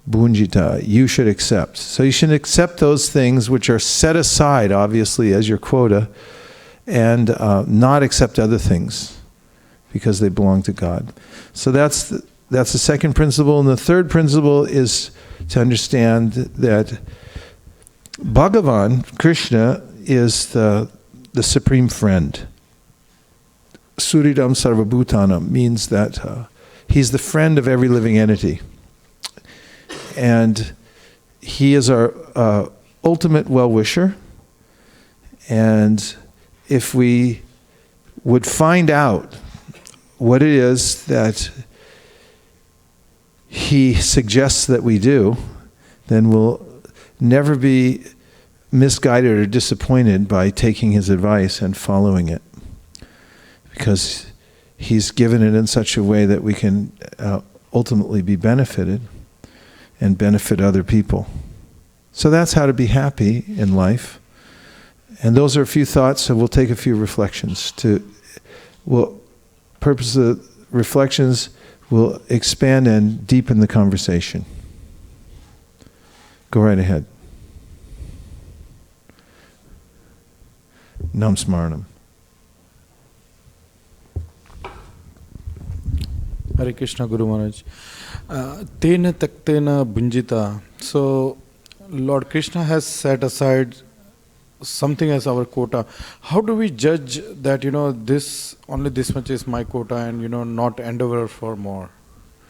Bunjita, you should accept. So you should accept those things which are set aside, obviously, as your quota, and not accept other things because they belong to God. So that's the second principle. And the third principle is to understand that Bhagavan, Krishna, is the supreme friend. Suridam Sarvabhutanam means that he's the friend of every living entity. And he is our ultimate well-wisher. And if we would find out what it is that he suggests that we do, then we'll never be misguided or disappointed by taking his advice and following it. Because he's given it in such a way that we can ultimately be benefited and benefit other people. So that's how to be happy in life. And those are a few thoughts, so we'll take a few reflections. Purpose of reflections will expand and deepen the conversation. Go right ahead. Nam Smaranam. Hare Krishna, Guru Maharaj. Tena taktena bunjita. So, Lord Krishna has set aside something as our quota. How do we judge that, only this much is my quota and, not endeavor for more?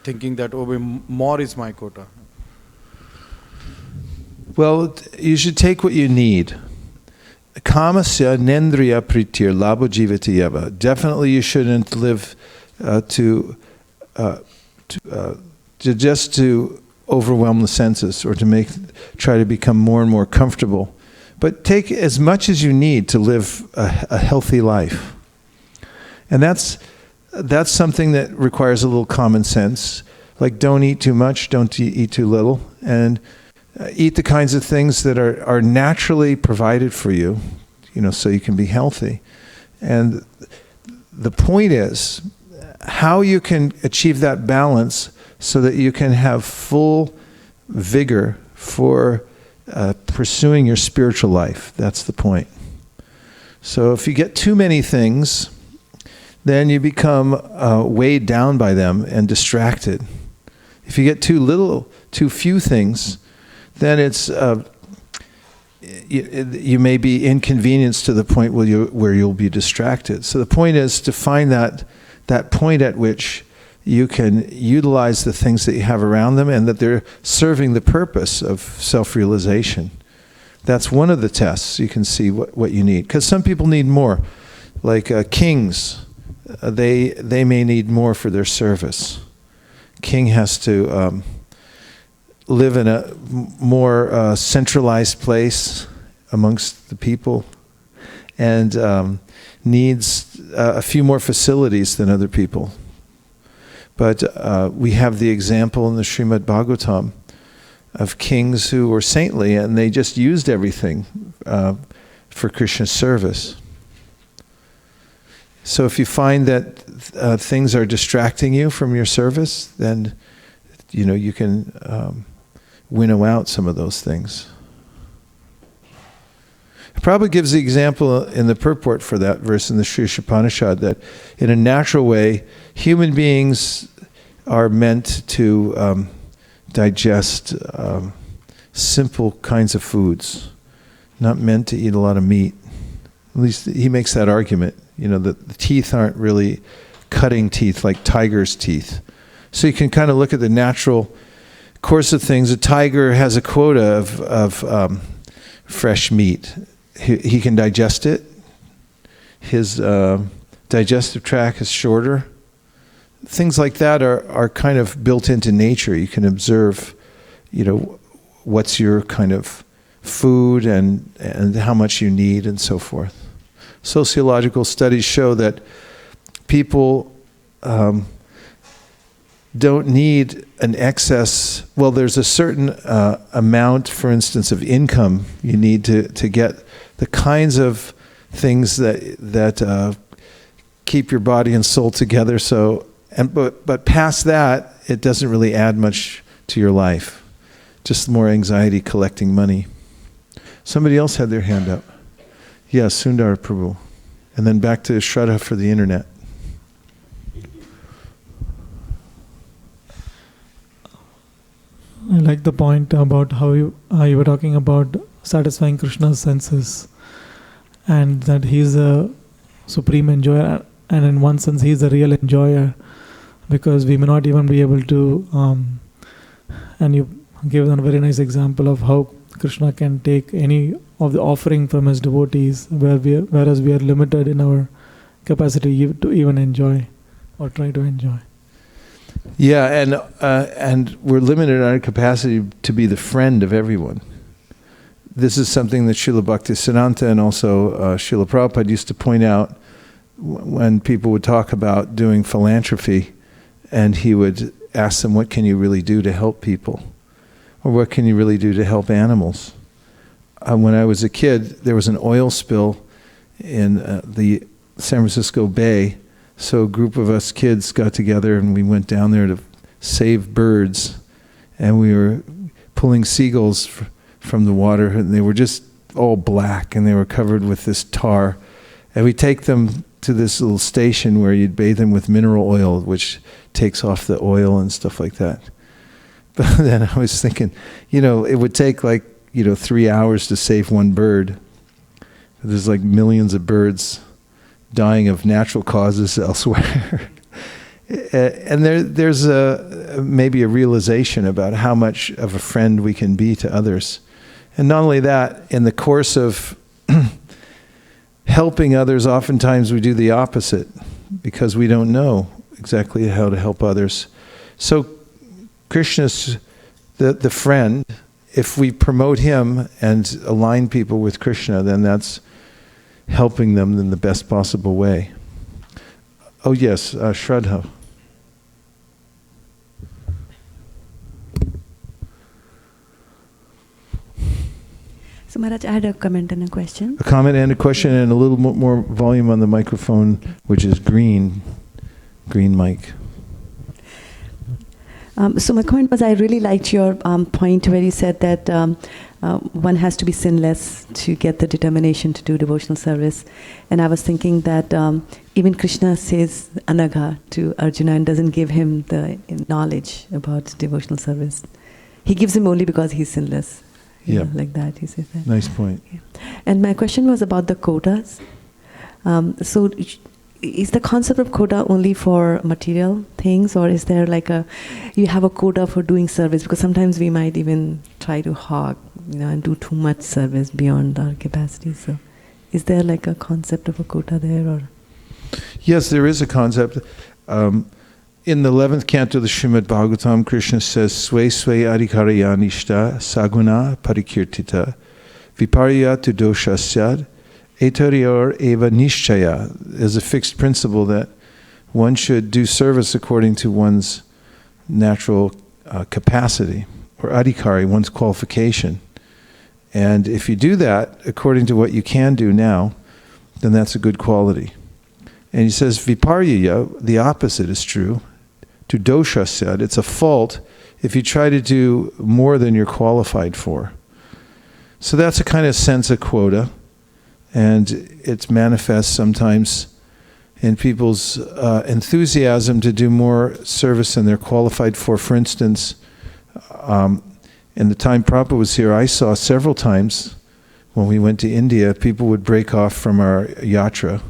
Thinking that, more is my quota. Well, you should take what you need. Kamasya nendriya pritir labo jivati yava. Definitely you shouldn't live just to overwhelm the senses or to try to become more and more comfortable. But take as much as you need to live a healthy life. And that's something that requires a little common sense. Like don't eat too much, don't eat too little, and eat the kinds of things that are naturally provided for you, so you can be healthy. And the point is how you can achieve that balance so that you can have full vigor for pursuing your spiritual life. That's the point. So if you get too many things, then you become weighed down by them and distracted. If you get too few things, then it's you may be inconvenienced to the point where you'll be distracted. So the point is to find that point at which you can utilize the things that you have around them and that they're serving the purpose of self-realization. That's one of the tests. You can see what you need. Because some people need more. Like kings, they may need more for their service. King has to live in a more centralized place amongst the people and needs a few more facilities than other people. But we have the example in the Srimad Bhagavatam of kings who were saintly and they just used everything for Krishna's service. So if you find that things are distracting you from your service, then you can winnow out some of those things. Prabhupada gives the example in the purport for that verse in the Sri Upanishad that in a natural way, human beings are meant to digest simple kinds of foods, not meant to eat a lot of meat. At least he makes that argument, that the teeth aren't really cutting teeth like tiger's teeth. So you can kind of look at the natural course of things. A tiger has a quota of fresh meat. He can digest it. His digestive tract is shorter. Things like that are kind of built into nature. You can observe, what's your kind of food and how much you need and so forth. Sociological studies show that people don't need an excess. Well, there's a certain amount, for instance, of income you need to get the kinds of things that keep your body and soul together. But past that, it doesn't really add much to your life. Just more anxiety collecting money. Somebody else had their hand up. Yes, Sundar Prabhu. And then back to Shraddha for the internet. I like the point about how you were talking about satisfying Krishna's senses and that he's a supreme enjoyer, and in one sense he's a real enjoyer because we may not even be able to and you gave a very nice example of how Krishna can take any of the offering from his devotees whereas we are limited in our capacity to even enjoy or try to enjoy. Yeah, and we're limited in our capacity to be the friend of everyone. This is something that Srila Bhaktisiddhanta and also Srila Prabhupada used to point out when people would talk about doing philanthropy, and he would ask them, what can you really do to help people? Or what can you really do to help animals? When I was a kid, there was an oil spill in the San Francisco Bay. So a group of us kids got together and we went down there to save birds. And we were pulling seagulls from the water, and they were just all black and they were covered with this tar. And we take them to this little station where you'd bathe them with mineral oil, which takes off the oil and stuff like that. But then I was thinking, it would take 3 hours to save one bird. There's millions of birds dying of natural causes elsewhere. And there's maybe a realization about how much of a friend we can be to others. And not only that, in the course of helping others, oftentimes we do the opposite because we don't know exactly how to help others. So Krishna's the friend. If we promote him and align people with Krishna, then that's helping them in the best possible way. Oh yes, Shraddha. So Maharaj, I had a comment and a question. A comment and a question, and a little more volume on the microphone, which is green mic. So my comment was, I really liked your point where you said that one has to be sinless to get the determination to do devotional service. And I was thinking that even Krishna says anagha to Arjuna and doesn't give him the knowledge about devotional service. He gives him only because he's sinless. You know, like that, he says that. Nice point. Yeah. And my question was about the quotas. So is the concept of quota only for material things, or is there like you have a quota for doing service? Because sometimes we might even try to hog, and do too much service beyond our capacity. So is there like a concept of a quota there, or? Yes, there is a concept. In the 11th canto of the Srimad Bhagavatam, Krishna says, Sve sve adhikarayanishta saguna parikirtita viparya tu doshasyad etarior eva nishchaya. There's a fixed principle that one should do service according to one's natural capacity, or adhikari, one's qualification. And if you do that according to what you can do now, then that's a good quality. And he says, viparya, the opposite is true. To dosha said, it's a fault if you try to do more than you're qualified for. So that's a kind of sense of quota, and it manifests sometimes in people's enthusiasm to do more service than they're qualified for. For instance, in the time Prabhupada was here, I saw several times when we went to India, people would break off from our yatra.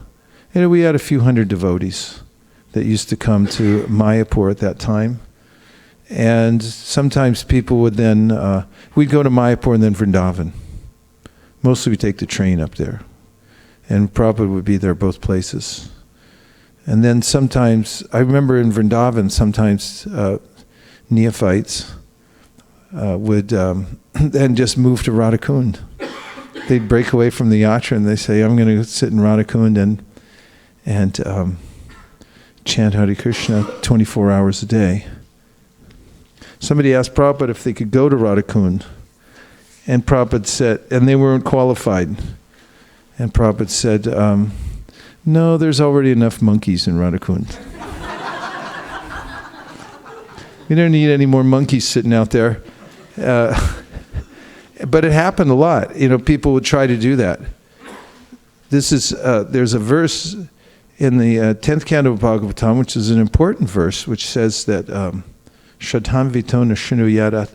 And we had a few hundred devotees that used to come to Mayapur at that time. And sometimes people would then, we'd go to Mayapur and then Vrindavan. Mostly we take the train up there. And Prabhupada would be there both places. And then sometimes, I remember in Vrindavan, sometimes neophytes would then just move to Radhakund. They'd break away from the yatra and they say, I'm going to sit in Radhakund and chant Hare Krishna 24 hours a day. Somebody asked Prabhupada if they could go to Radhakund, and Prabhupada said, and they weren't qualified, and Prabhupada said, no, there's already enough monkeys in Radhakund. We don't need any more monkeys sitting out there. But it happened a lot. People would try to do that. This is there's a verse in the 10th canto of Bhagavatam, which is an important verse, which says that Shadhan vito nashinuyat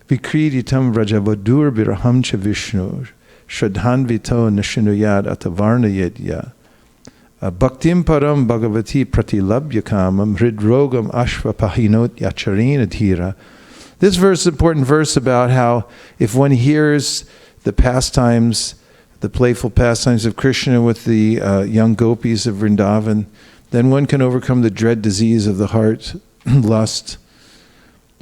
vikriditam rajavadur biraham cha Vishnu Shadhan vito nashinuyat atavarna yedya bhaktim param bhagavati pratilabhyakamam hridrogam ashva pahinot yacharina dhira. This verse is an important verse about how if one hears the pastimes, the playful pastimes of Krishna with the young gopis of Vrindavan, then one can overcome the dread disease of the heart, lust.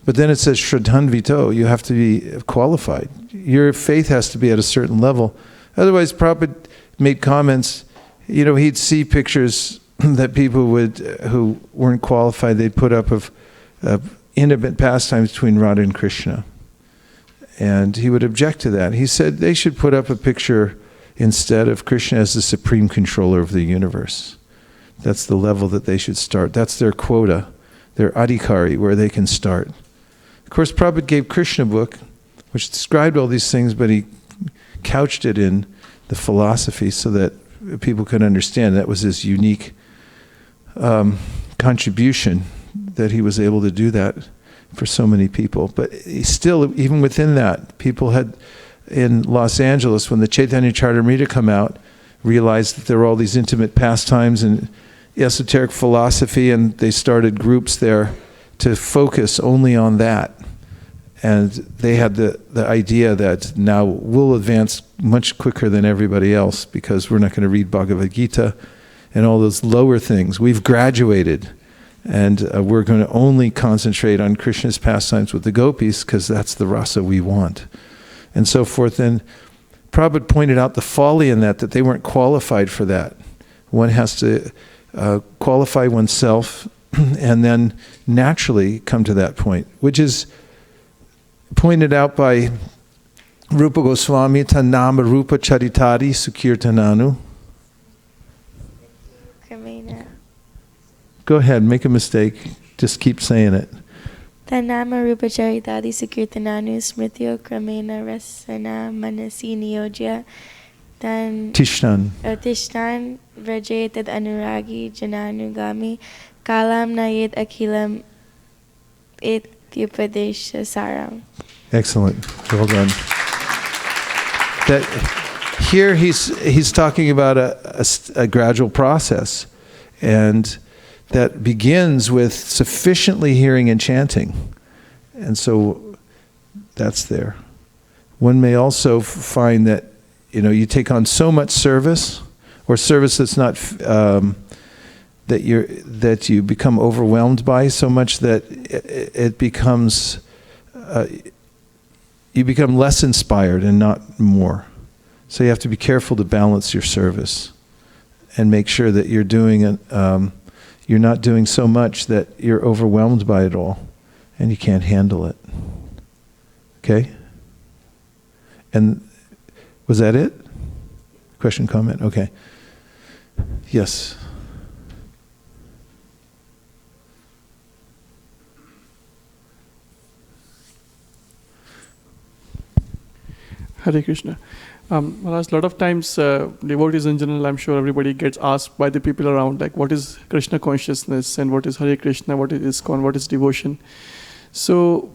But then it says, Shraddhan Vito, you have to be qualified. Your faith has to be at a certain level. Otherwise, Prabhupada made comments, he'd see pictures that people who weren't qualified, they'd put up of intimate pastimes between Radha and Krishna. And he would object to that. He said they should put up a picture instead of Krishna as the supreme controller of the universe. That's the level that they should start. That's their quota, their adhikari, where they can start. Of course, Prabhupada gave Krishna book, which described all these things, but he couched it in the philosophy so that people could understand. That was his unique contribution, that he was able to do that for so many people. But still, even within that, people had, in Los Angeles, when the Chaitanya Charitamrita come out, realized that there were all these intimate pastimes and esoteric philosophy, and they started groups there to focus only on that. And they had the idea that now we'll advance much quicker than everybody else because we're not going to read Bhagavad Gita and all those lower things. We've graduated. And we're going to only concentrate on Krishna's pastimes with the gopis because that's the rasa we want. And so forth. And Prabhupada pointed out the folly in that they weren't qualified for that. One has to qualify oneself and then naturally come to that point, which is pointed out by Rupa Goswami, Tanama Rupa Charitari Sukirtananu. Go ahead, make a mistake. Just keep saying it. Tanama Rupa Charitadi Sukirtananu Smrityo Kramena Rasana Manasi Niyojya Tan Tishnan. Tishnan Vraje Tad Anuragi Jananugami Kalam Nayet Akilam Ityupadesha Saram. Excellent. Well done. That here he's talking about a gradual process, and that begins with sufficiently hearing and chanting. And so that's there. One may also find that, you take on so much service, or service that's not that you become overwhelmed by so much that it becomes you become less inspired and not more. So you have to be careful to balance your service and make sure that you're doing you're not doing so much that you're overwhelmed by it all and you can't handle it. Okay? And was that it? Question, comment? Okay. Yes. Hare Krishna. Maharaj, a lot of times devotees in general, I'm sure everybody gets asked by the people around, like, what is Krishna consciousness and what is Hare Krishna, what is ISKCON, what is devotion? So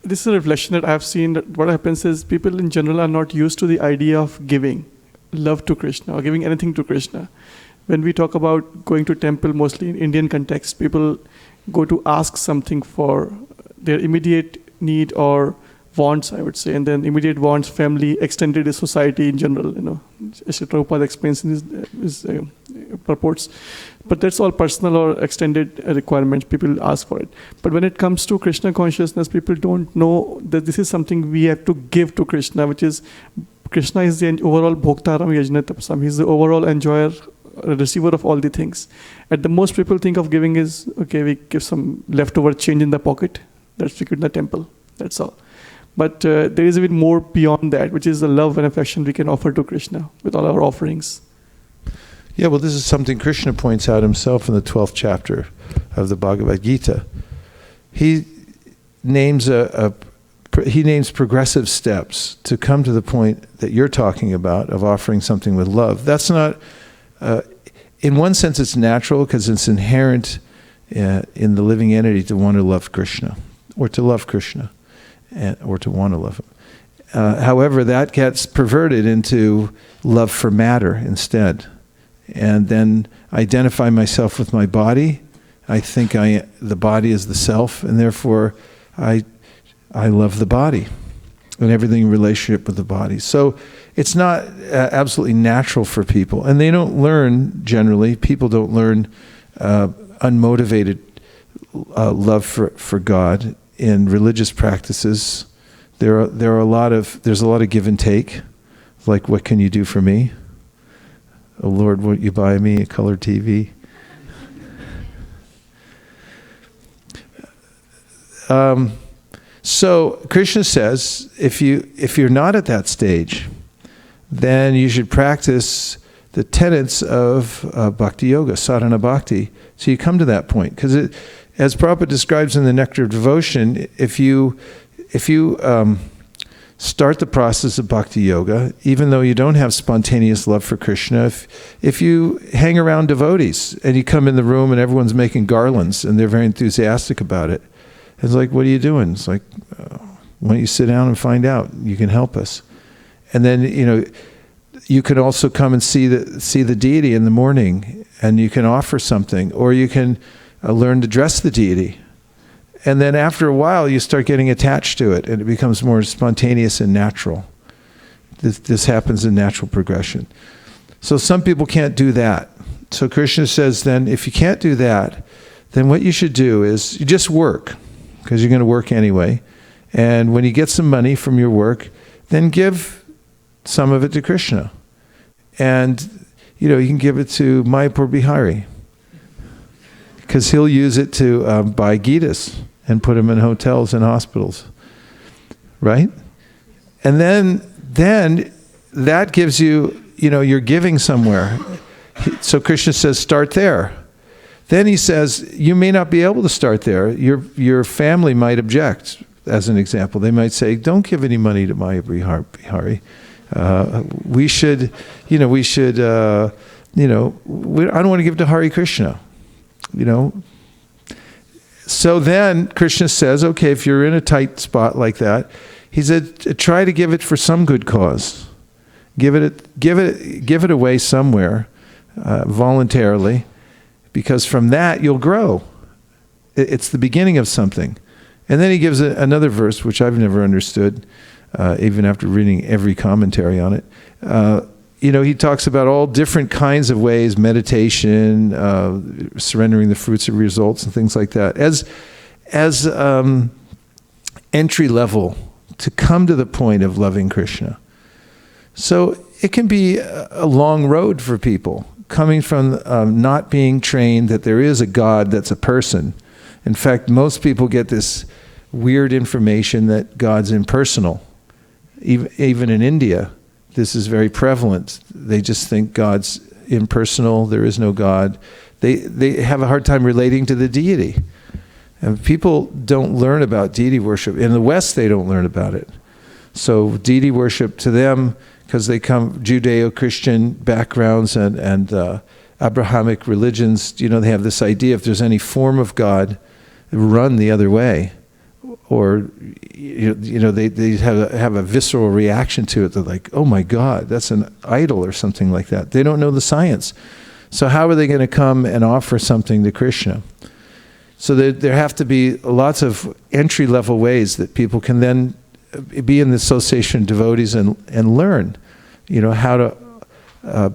this is a reflection that I've seen, that what happens is people in general are not used to the idea of giving love to Krishna or giving anything to Krishna. When we talk about going to temple, mostly in Indian context, people go to ask something for their immediate need or wants, I would say, and then immediate wants, family, extended society in general, as Prabhupada explains in his purports. But that's all personal or extended requirements. People ask for it. But when it comes to Krishna consciousness, people don't know that this is something we have to give to Krishna, which is, Krishna is the overall Bhoktaram Yajna Tapasam. He's the overall enjoyer, receiver of all the things. At the most people think of giving is, okay, we give some leftover change in the pocket, that's we give in the temple, that's all. But there is even more beyond that, which is the love and affection we can offer to Krishna with all our offerings. Yeah, well, this is something Krishna points out himself in the 12th chapter of the Bhagavad Gita. He names progressive steps to come to the point that you're talking about of offering something with love. That's not, in one sense, it's natural because it's inherent in the living entity to want to love Krishna, or to love Krishna. Or to want to love him. However, that gets perverted into love for matter instead. And then identify myself with my body. I think the body is the self, and therefore I love the body and everything in relationship with the body. So it's not absolutely natural for people. And they don't learn, generally, people don't learn unmotivated love for God. In religious practices, there's a lot of give and take, like, what can you do for me? Oh Lord, won't you buy me a color TV? So Krishna says, if you're not at that stage, then you should practice the tenets of bhakti yoga, sadhana bhakti, so you come to that point. Because as Prabhupada describes in the Nectar of Devotion, if you start the process of bhakti yoga, even though you don't have spontaneous love for Krishna, if you hang around devotees and you come in the room and everyone's making garlands and they're very enthusiastic about it, it's like, what are you doing? It's like, why don't you sit down and find out? You can help us. And then, you can also come and see the deity in the morning, and you can offer something, or you can learn to dress the deity. And then after a while, you start getting attached to it, and it becomes more spontaneous and natural. This happens in natural progression. So some people can't do that. So Krishna says then, if you can't do that, then what you should do is you just work, because you're going to work anyway. And when you get some money from your work, then give some of it to Krishna. And, you can give it to Mayapur Bihari, because he'll use it to buy Gitas and put them in hotels and hospitals, right? And then that gives you, you're giving somewhere. So Krishna says, start there. Then he says, you may not be able to start there. Your family might object, as an example. They might say, don't give any money to Maya Bihari. We should, I don't want to give to Hare Krishna, So then Krishna says, okay, if you're in a tight spot like that, he said, try to give it for some good cause. Give it away somewhere, voluntarily, because from that you'll grow. It's the beginning of something. And then he gives another verse, which I've never understood, even after reading every commentary on it. He talks about all different kinds of ways, meditation, surrendering the fruits of results and things like that, as entry level to come to the point of loving Krishna. So it can be a long road for people, coming from not being trained that there is a God that's a person. In fact, most people get this weird information that God's impersonal. Even in India, this is very prevalent. They just think God's impersonal, there is no God. They have a hard time relating to the deity. And people don't learn about deity worship. In the West, they don't learn about it. So deity worship to them, because they come Judeo-Christian backgrounds and Abrahamic religions, they have this idea if there's any form of God, run the other way. Or, they have a visceral reaction to it. They're like, oh my God, that's an idol or something like that. They don't know the science. So how are they going to come and offer something to Krishna? So there have to be lots of entry-level ways that people can then be in the association of devotees and learn, how to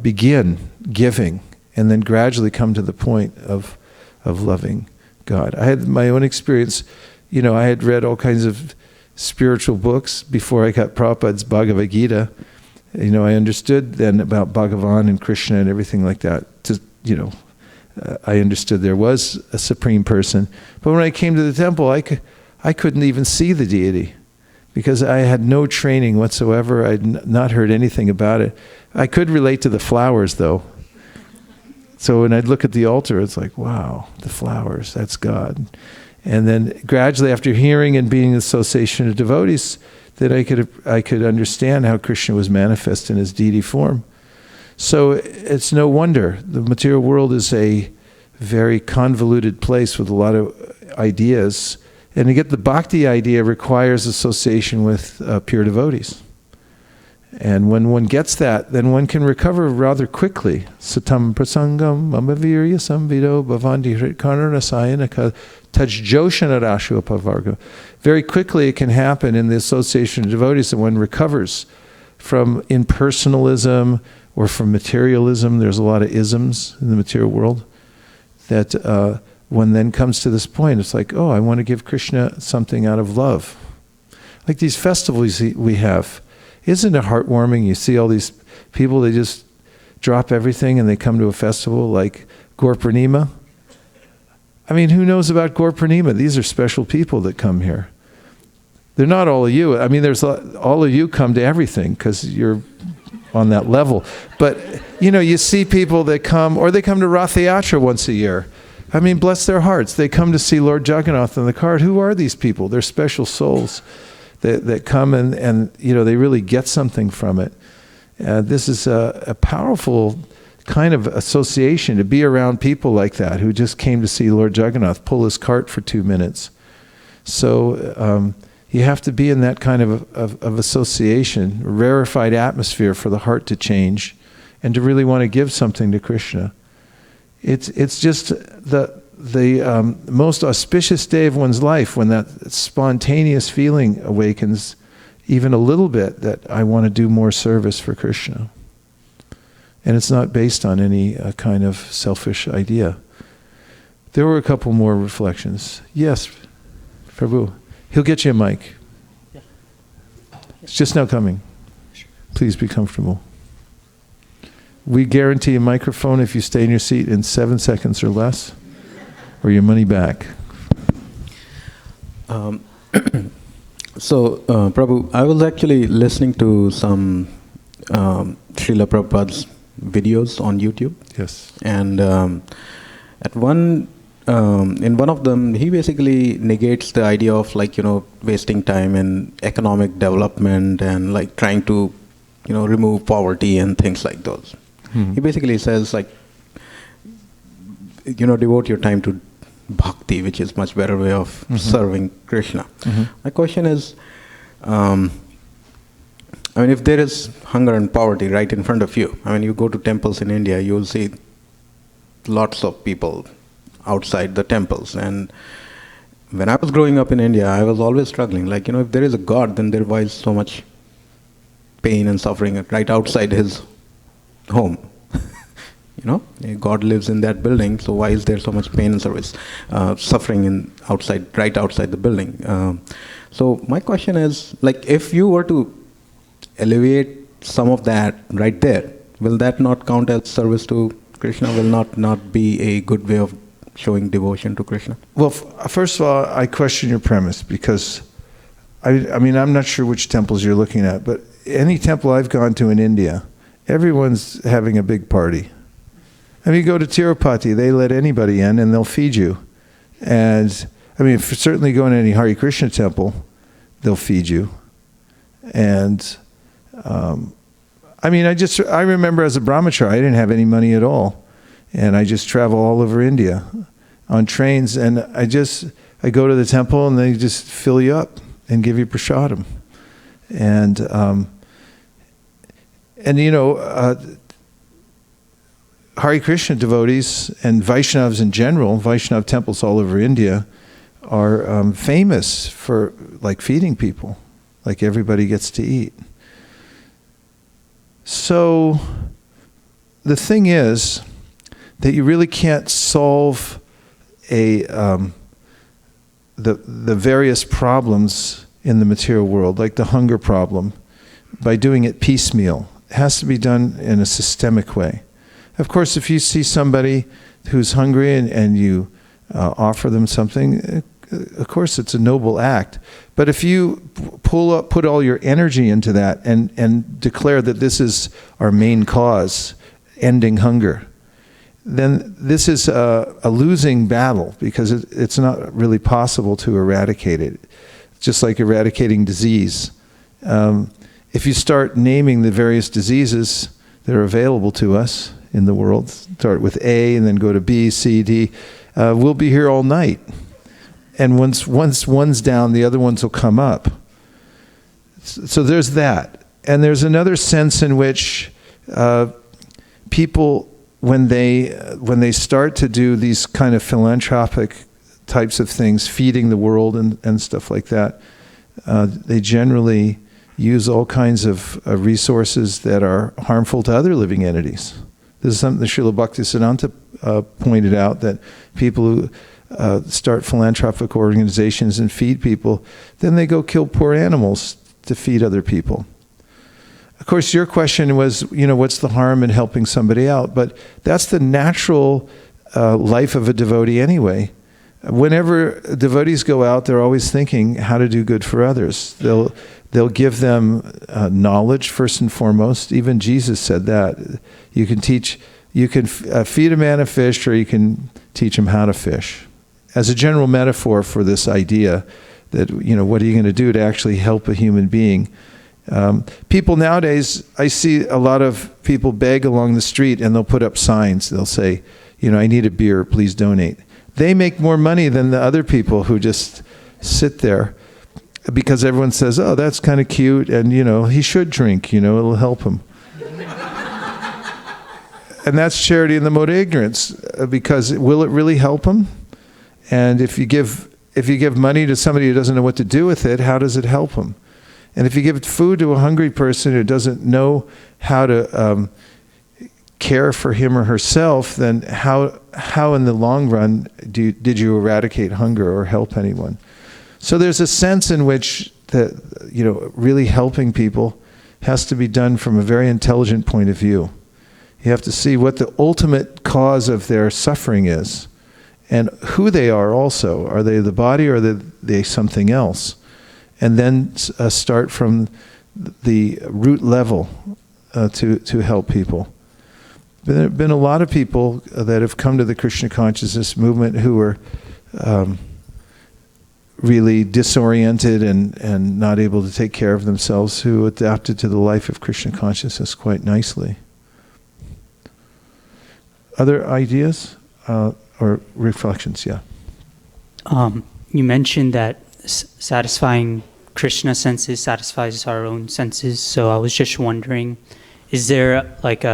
begin giving and then gradually come to the point of loving God. I had my own experience. I had read all kinds of spiritual books before I got Prabhupada's Bhagavad Gita. I understood then about Bhagavan and Krishna and everything like that. I understood there was a supreme person. But when I came to the temple, I couldn't even see the deity because I had no training whatsoever. I'd not heard anything about it. I could relate to the flowers, though. So when I'd look at the altar, it's like, wow, the flowers, that's God. And then gradually, after hearing and being in the association of devotees, that I could understand how Krishna was manifest in his deity form. So it's no wonder the material world is a very convoluted place with a lot of ideas. And to get the bhakti idea requires association with pure devotees. And when one gets that, then one can recover rather quickly. Satam prasangam mamavirya samvido bhavanti hritkarnanasayanaka tajjoshana pavarga. Very quickly it can happen in the association of devotees that one recovers from impersonalism or from materialism. There's a lot of isms in the material world that one then comes to this point. It's like, oh, I want to give Krishna something out of love. Like these festivals we have. Isn't it heartwarming? You see all these people, they just drop everything and they come to a festival like Gaur Purnima. I mean, who knows about Gaur Purnima? These are special people that come here. They're not all of you. I mean, all of you come to everything because you're on that level. But, you see people that come, or they come to Rath Yatra once a year. I mean, bless their hearts. They come to see Lord Jagannath on the cart. Who are these people? They're special souls that come and they really get something from it. This is a powerful kind of association to be around people like that who just came to see Lord Jagannath pull his cart for 2 minutes. So you have to be in that kind of association, a rarefied atmosphere for the heart to change and to really want to give something to Krishna. It's just the most auspicious day of one's life when that spontaneous feeling awakens even a little bit that I want to do more service for Krishna. And it's not based on any kind of selfish idea. There were a couple more reflections. Yes, Prabhu. He'll get you a mic. It's just now coming. Please be comfortable. We guarantee a microphone if you stay in your seat in 7 seconds or less, or your money back. So, Prabhu, I was actually listening to some Srila Prabhupada's videos on YouTube. Yes. And At one, in one of them, he basically negates the idea of wasting time in economic development and trying to, remove poverty and things like those. He basically says devote your time to bhakti, which is much better way of serving Krishna. My question is, if there is hunger and poverty right in front of you, you go to temples in India, you will see lots of people outside the temples. And when I was growing up in India, I was always struggling. If there is a God, then there was so much pain and suffering right outside his home. God lives in that building, so why is there so much pain and suffering right outside the building? So my question is, if you were to alleviate some of that right there, will that not count as service to Krishna? Will not be a good way of showing devotion to Krishna? Well, first of all, I question your premise, because I'm not sure which temples you're looking at, but any temple I've gone to in India, everyone's having a big party. You go to Tirupati, they let anybody in and they'll feed you. And certainly going to any Hare Krishna temple, they'll feed you. And I remember as a brahmachari, I didn't have any money at all. And I just travel all over India on trains, and I go to the temple and they just fill you up and give you prasadam. Hare Krishna devotees and Vaishnavas in general, Vaishnav temples all over India, are famous for feeding people, everybody gets to eat. So the thing is that you really can't solve the various problems in the material world, like the hunger problem, by doing it piecemeal. It has to be done in a systemic way. Of course, if you see somebody who's hungry and you offer them something, of course it's a noble act. But if you put all your energy into that and declare that this is our main cause, ending hunger, then this is a losing battle, because it's not really possible to eradicate it. Just like eradicating disease. If you start naming the various diseases that are available to us in the world, start with A and then go to B, C, D, we'll be here all night. And once one's down, the other ones will come up. So there's that. And there's another sense in which people, when they start to do these kind of philanthropic types of things, feeding the world and stuff like that, they generally use all kinds of resources that are harmful to other living entities. This is something that Srila Bhaktisiddhanta pointed out, that people who start philanthropic organizations and feed people, then they go kill poor animals to feed other people. Of course, your question was, what's the harm in helping somebody out? But that's the natural life of a devotee anyway. Whenever devotees go out, they're always thinking how to do good for others. They'll give them knowledge first and foremost. Even Jesus said that. You can feed a man a fish, or you can teach him how to fish. As a general metaphor for this idea that, what are you going to do to actually help a human being? People nowadays, I see a lot of people beg along the street, and they'll put up signs. They'll say, I need a beer, please donate. They make more money than the other people who just sit there, because everyone says, oh, that's kind of cute, and he should drink, it'll help him. And that's charity in the mode of ignorance, because will it really help him? And if you give money to somebody who doesn't know what to do with it, how does it help him? And if you give food to a hungry person who doesn't know how to care for him or herself, then how in the long run did you eradicate hunger or help anyone? So there's a sense in which that really helping people has to be done from a very intelligent point of view. You have to see what the ultimate cause of their suffering is, and who they are also. Are they the body, or are they something else? And then start from the root level to help people. There have been a lot of people that have come to the Krishna consciousness movement who were really disoriented and not able to take care of themselves, who adapted to the life of Krishna consciousness quite nicely. Other ideas or reflections? Yeah. You mentioned that satisfying Krishna senses satisfies our own senses. So I was just wondering, is there like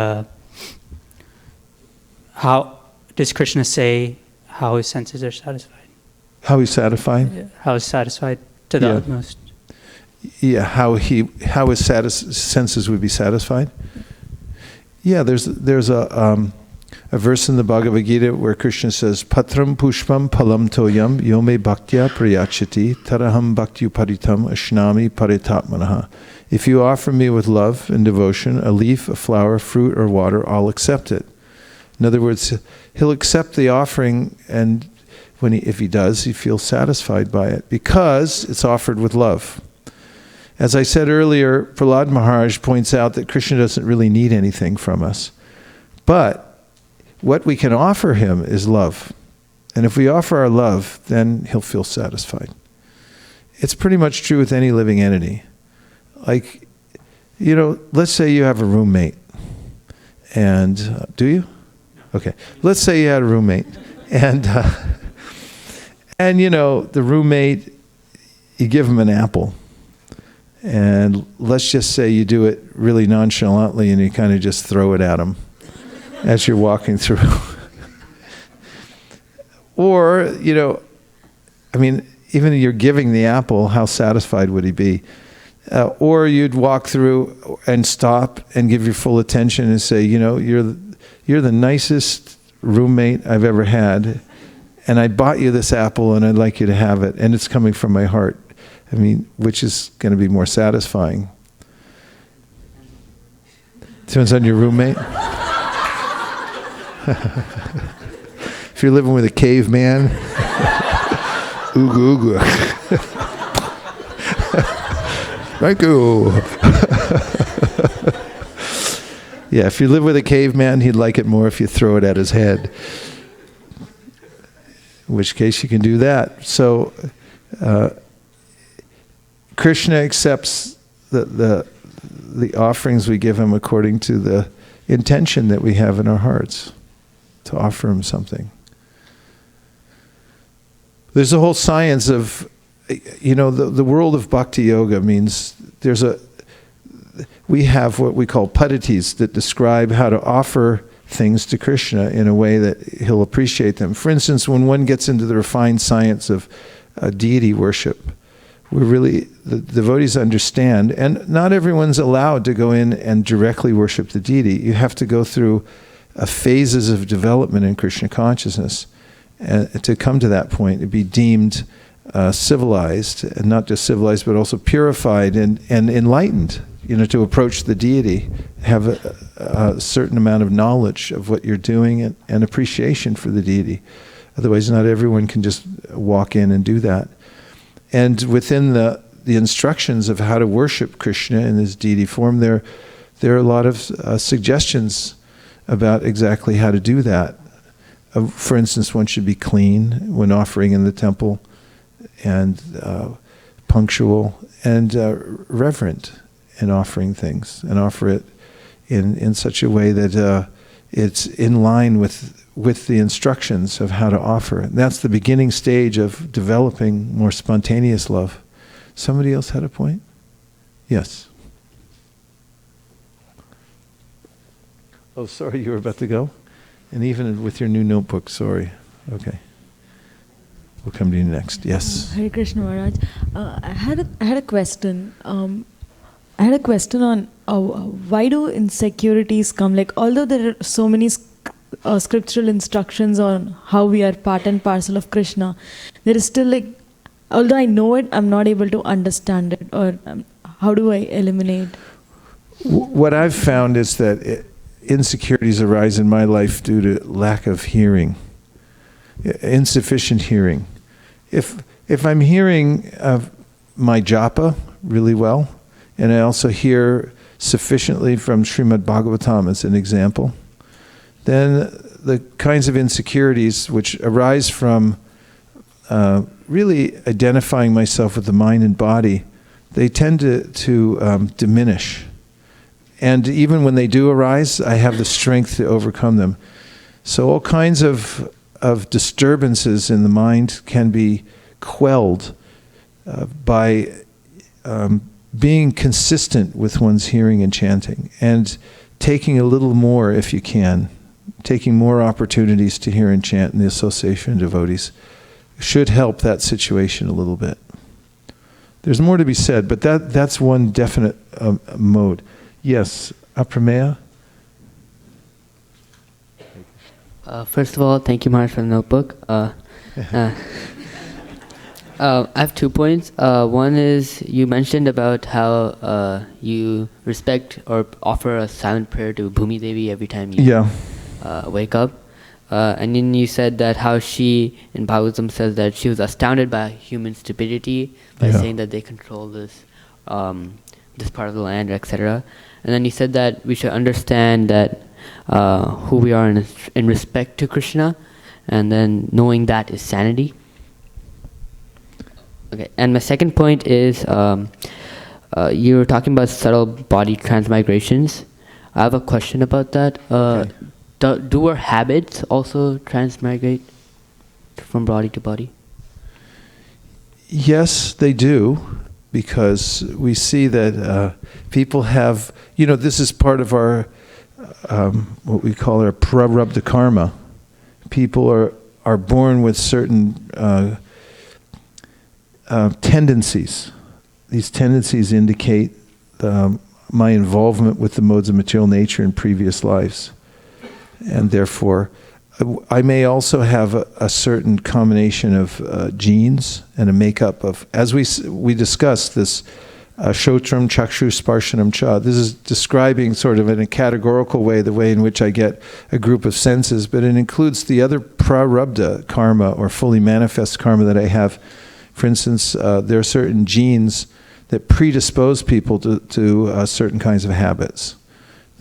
how does Krishna say how his senses are satisfied? How he's satisfied? Yeah. How is satisfied to the utmost? Yeah, how his senses would be satisfied? Yeah, there's a verse in the Bhagavad Gita where Krishna says, Patram pushpam palam toyam yome bhaktya prayachati taraham bhakti paritam ashnami paritatmanaha. If you offer me with love and devotion a leaf, a flower, fruit, or water, I'll accept it. In other words, he'll accept the offering, and if he does, he feels satisfied by it because it's offered with love. As I said earlier, Prahlad Maharaj points out that Krishna doesn't really need anything from us. But what we can offer him is love. And if we offer our love, then he'll feel satisfied. It's pretty much true with any living entity. Like, let's say you have a roommate. And, do you? Okay. Let's say you had a roommate. And the roommate, you give him an apple. And let's just say you do it really nonchalantly and you kind of just throw it at him as you're walking through. Or, even you're giving the apple, how satisfied would he be? Or you'd walk through and stop and give your full attention and say, you're the nicest roommate I've ever had, and I bought you this apple and I'd like you to have it, and it's coming from my heart. Which is going to be more satisfying? Depends on your roommate. If you're living with a caveman, ooga ooga. Thank you. Yeah, if you live with a caveman, he'd like it more if you throw it at his head. In which case you can do that. So Krishna accepts the offerings we give him according to the intention that we have in our hearts to offer him something. There's a whole science of, the world of bhakti yoga means we have what we call padditis that describe how to offer things to Krishna in a way that he'll appreciate them. For instance, when one gets into the refined science of deity worship, the devotees understand, and not everyone's allowed to go in and directly worship the deity. You have to go through phases of development in Krishna consciousness to come to that point, to be deemed civilized, and not just civilized, but also purified and enlightened, to approach the deity, have a certain amount of knowledge of what you're doing and appreciation for the deity. Otherwise, not everyone can just walk in and do that. And within the instructions of how to worship Krishna in his deity form, there are a lot of suggestions about exactly how to do that. For instance, one should be clean when offering in the temple, and punctual, and reverent in offering things, and offer it in such a way that it's in line with the instructions of how to offer. And that's the beginning stage of developing more spontaneous love. Somebody else had a point? Yes. Oh, sorry, you were about to go? And even with your new notebook, sorry. Okay. We'll come to you next. Yes. Hare Krishna Maharaj. I had a question. I had a question on why do insecurities come? Like, although there are so many scriptural instructions on how we are part and parcel of Krishna, there is still although I know it, I'm not able to understand it. Or how do I eliminate? What I've found is that insecurities arise in my life due to lack of hearing, insufficient hearing. If I'm hearing my japa really well, and I also hear sufficiently from Srimad Bhagavatam as an example, then the kinds of insecurities which arise from really identifying myself with the mind and body, they tend to diminish. And even when they do arise, I have the strength to overcome them. So all kinds of disturbances in the mind can be quelled by being consistent with one's hearing and chanting, and taking a little more if you can, taking more opportunities to hear and chant in the association of devotees should help that situation a little bit. There's more to be said, but that's one definite mode. Yes, Aprameya? First of all, thank you, Maharaj, for the notebook. I have 2 points. One is you mentioned about how you respect or offer a silent prayer to Bhumi Devi every time you wake up. And then you said that how she, in Bhagavatam, says that she was astounded by human stupidity by saying that they control this this part of the land, etc. And then you said that we should understand that who we are in respect to Krishna, and then knowing that is sanity. Okay, and my second point is you were talking about subtle body transmigrations. I have a question about that. Do our habits also transmigrate from body to body? Yes, they do, because we see that people have, this is part of our, what we call our prarabdha karma. People are born with certain tendencies. These tendencies indicate my involvement with the modes of material nature in previous lives. And therefore, I may also have a certain combination of genes and a makeup of, as we discussed, this shotram, chakshu, sparshanam, cha. This is describing sort of in a categorical way the way in which I get a group of senses, but it includes the other prarabdha karma, or fully manifest karma, that I have. For instance, there are certain genes that predispose people to certain kinds of habits.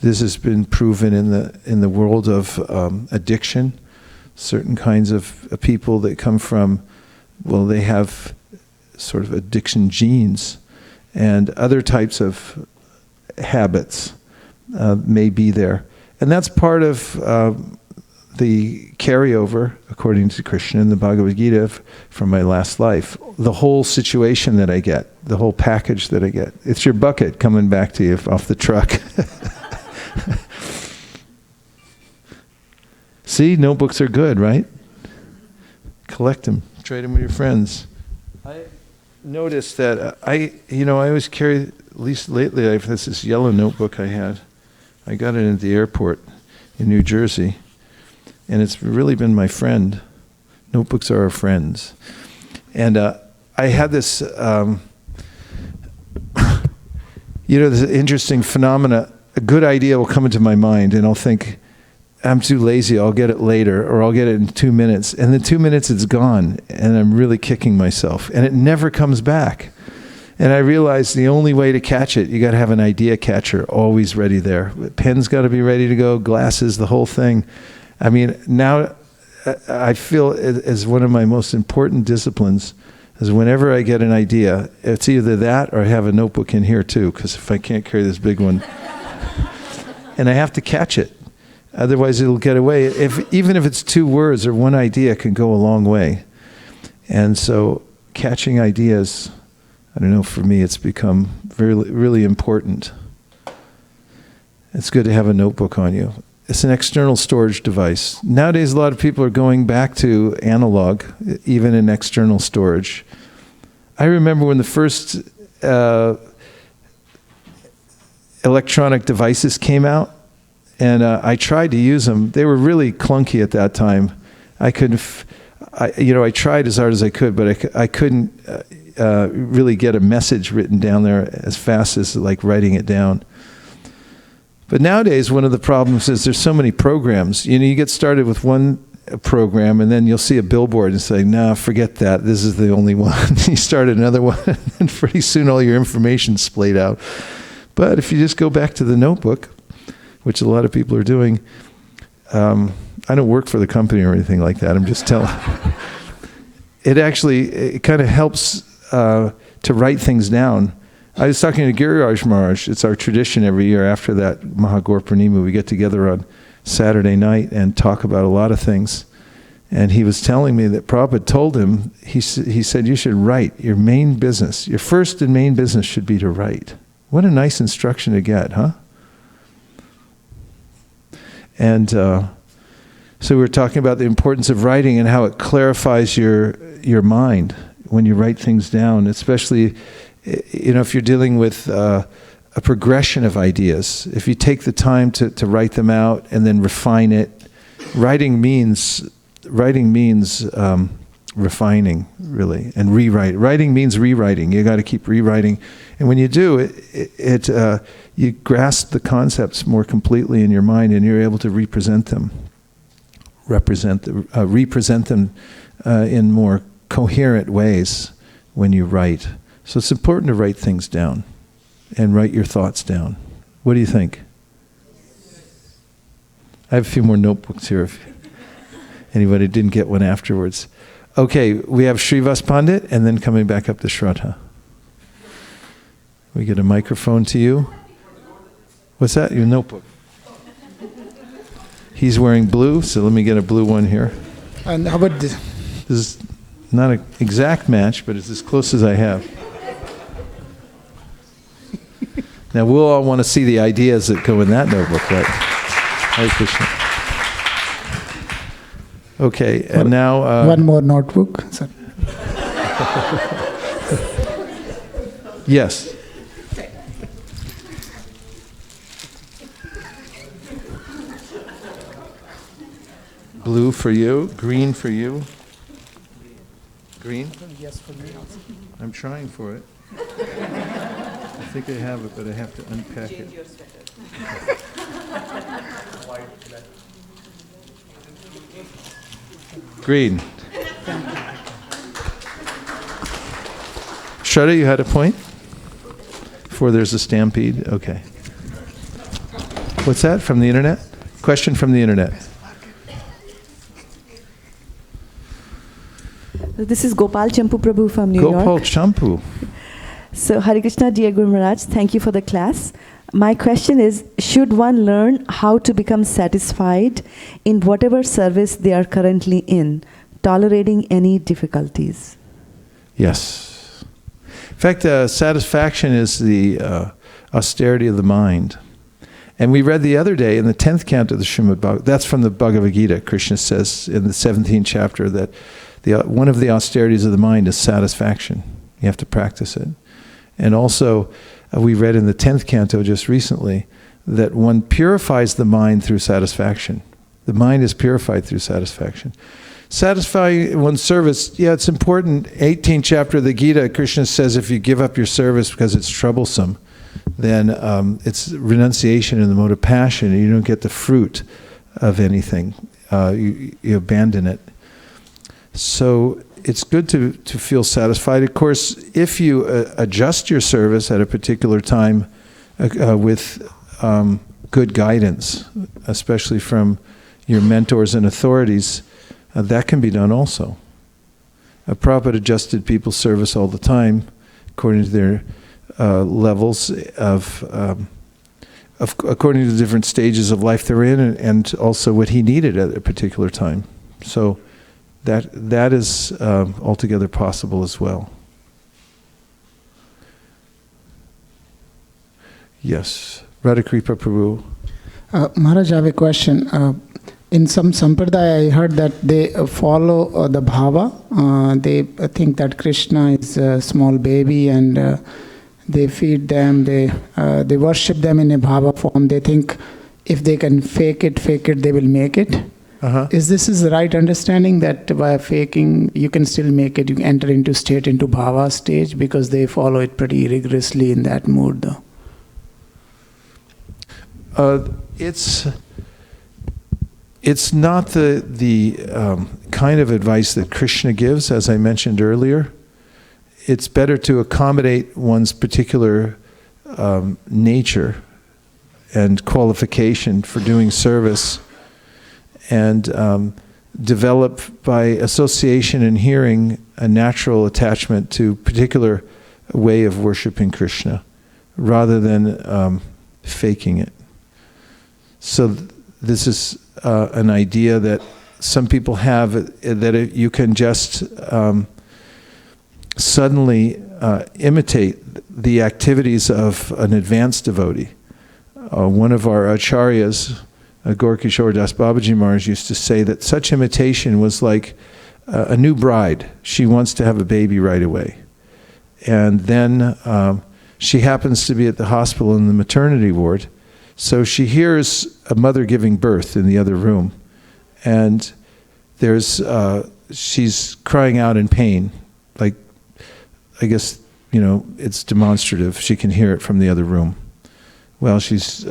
This has been proven in the world of addiction. Certain kinds of people that come from, they have sort of addiction genes, and other types of habits may be there. And that's part of the carryover, according to Krishna in the Bhagavad Gita, from my last life. The whole situation that I get, the whole package that I get. It's your bucket coming back to you off the truck. See, notebooks are good, right? Collect them, trade them with your friends. I noticed that I always carry, at least lately, I've this yellow notebook I had. I got it at the airport in New Jersey, and it's really been my friend. Notebooks are our friends. And I had this, this interesting phenomena. A good idea will come into my mind, and I'll think, I'm too lazy, I'll get it later, or I'll get it in 2 minutes. And in 2 minutes it's gone, and I'm really kicking myself. And it never comes back. And I realized the only way to catch it, you got to have an idea catcher always ready there. Pen's got to be ready to go, glasses, the whole thing. I mean, now I feel it as one of my most important disciplines is whenever I get an idea, it's either that or I have a notebook in here too, because if I can't carry this big one, and I have to catch it. Otherwise it'll get away. Even if it's 2 words or one idea can go a long way. And so catching ideas, I don't know, for me it's become really important. It's good to have a notebook on you. It's an external storage device. Nowadays a lot of people are going back to analog, even in external storage. I remember when the first electronic devices came out, and I tried to use them. They were really clunky at that time. I tried as hard as I could, but I couldn't really get a message written down there as fast as like writing it down. But nowadays, one of the problems is there's so many programs. You get started with one program, and then you'll see a billboard and say, "Nah, forget that. This is the only one." You start another one, and pretty soon all your information's splayed out. But if you just go back to the notebook, which a lot of people are doing, I don't work for the company or anything like that. I'm just telling. It kind of helps to write things down. I was talking to Giriraj Maharaj. It's our tradition every year after that Mahagaur Purnima. We get together on Saturday night and talk about a lot of things. And he was telling me that Prabhupada told him, he said, you should write. Your main business, your first and main business should be to write. What a nice instruction to get, huh? And so we were talking about the importance of writing and how it clarifies your mind when you write things down, especially if you're dealing with a progression of ideas. If you take the time to write them out and then refine it, writing means refining, really, and rewrite. Writing means rewriting. You got to keep rewriting, and when you do you grasp the concepts more completely in your mind, and you're able to represent them in more coherent ways when you write. So it's important to write things down and write your thoughts down. What do you think? I have a few more notebooks here if anybody didn't get one afterwards. Okay, we have Srivas Pandit and then coming back up to Shraddha. We get a microphone to you. What's that? Your notebook. He's wearing blue, so let me get a blue one here. And how about this? This is not an exact match, but it's as close as I have. Now we'll all want to see the ideas that go in that notebook, right? Hare Krishna. Okay, and now... one more notebook. Sorry. Yes. Blue for you, green for you. Green? Yes, for me also. I'm trying for it. I think I have it, but I have to unpack it. Green. Shraddha, you had a point? Before there's a stampede? Okay. What's that? From the internet? Question from the internet. This is Gopal Champu Prabhu from New York. Gopal Champu. So, Hare Krishna, dear Guru Maharaj, thank you for the class. My question is, should one learn how to become satisfied in whatever service they are currently in, tolerating any difficulties? Yes. In fact, satisfaction is the austerity of the mind. And we read the other day in the 10th canto of the Srimad Bhagavatam, that's from the Bhagavad Gita, Krishna says in the 17th chapter that one of the austerities of the mind is satisfaction. You have to practice it. And also, we read in the 10th canto just recently that one purifies the mind through satisfaction. The mind is purified through satisfaction. Satisfying one's service, yeah, it's important. 18th chapter of the Gita, Krishna says if you give up your service because it's troublesome, then it's renunciation in the mode of passion, and you don't get the fruit of anything. You abandon it. So it's good to feel satisfied. Of course, if you adjust your service at a particular time with good guidance, especially from your mentors and authorities, that can be done also. Prabhupada adjusted people's service all the time according to their levels according to the different stages of life they're in, and also what he needed at a particular time. So that is altogether possible as well. Yes. Radhakripa Prabhu. Maharaj, I have a question. In some sampradaya, I heard that they follow the bhava. They think that Krishna is a small baby and they feed them, they worship them in a bhava form. They think if they can fake it, they will make it. Uh-huh. Is the right understanding that by faking you can still make it, you can enter into bhava stage, because they follow it pretty rigorously in that mood though? It's not the kind of advice that Krishna gives, as I mentioned earlier. It's better to accommodate one's particular nature and qualification for doing service and develop by association and hearing a natural attachment to a particular way of worshiping Krishna, rather than faking it. So this is an idea that some people have, that you can just suddenly imitate the activities of an advanced devotee. One of our acharyas, Gaur-Kishore Das Babaji Maharaj, used to say that such imitation was like a new bride. She wants to have a baby right away. And then she happens to be at the hospital in the maternity ward, so she hears a mother giving birth in the other room. And she's crying out in pain, like, I guess, it's demonstrative. She can hear it from the other room while she's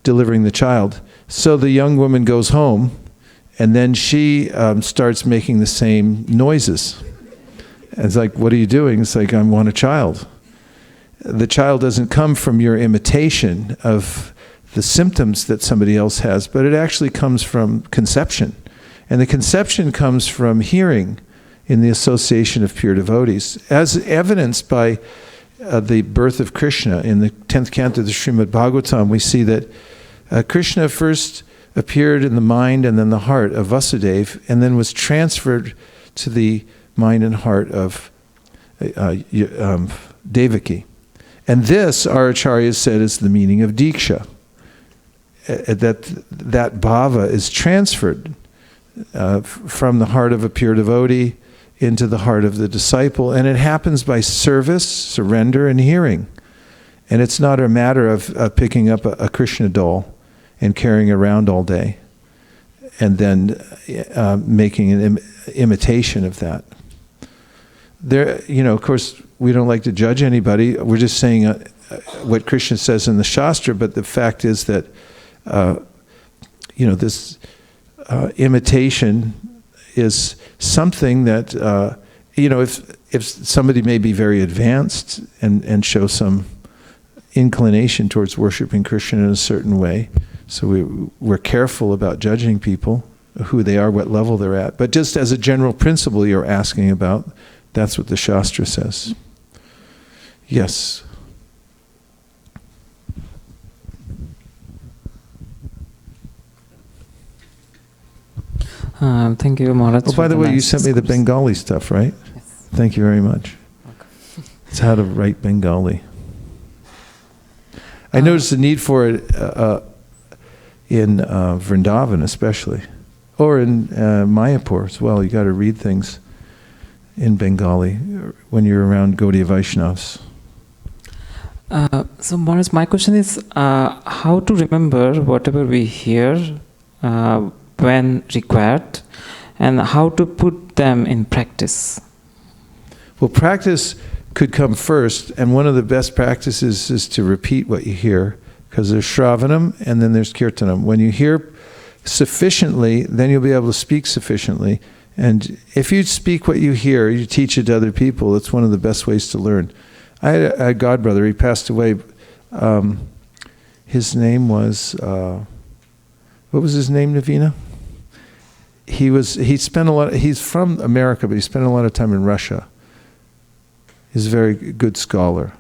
delivering the child. So the young woman goes home, and then she starts making the same noises. And it's like, what are you doing? It's like, I want a child. The child doesn't come from your imitation of the symptoms that somebody else has, but it actually comes from conception. And the conception comes from hearing in the association of pure devotees, as evidenced by the birth of Krishna. In the 10th canto of the Srimad Bhagavatam, we see that Krishna first appeared in the mind and then the heart of Vasudeva, and then was transferred to the mind and heart of Devaki. And this, our acharyas said, is the meaning of Diksha. That bhava is transferred from the heart of a pure devotee into the heart of the disciple, and it happens by service, surrender, and hearing. And it's not a matter of picking up a Krishna doll and carrying around all day, and then making an imitation of that. There, of course, we don't like to judge anybody. We're just saying what Krishna says in the Shastra, but the fact is that, this imitation is something that, if somebody may be very advanced and show some inclination towards worshiping Krishna in a certain way, so we're careful about judging people, who they are, what level they're at. But just as a general principle you're asking about, that's what the Shastra says. Yes. Thank you, Maharaj. Oh, by the way, you sent me the Bengali stuff, right? Yes. Thank you very much. It's how to write Bengali. I noticed the need for it in Vrindavan especially, or in Mayapur as well. You got to read things in Bengali when you're around Gaudiya Vaishnavas. So Maharaj, my question is how to remember whatever we hear when required, and how to put them in practice. Well, practice could come first, and one of the best practices is to repeat what you hear, because there's Shravanam and then there's Kirtanam. When you hear sufficiently, then you'll be able to speak sufficiently. And if you speak what you hear, you teach it to other people. It's one of the best ways to learn. I had a godbrother, he passed away. His name was, what was his name, Navina? He's from America, but he spent a lot of time in Russia. He's a very good scholar.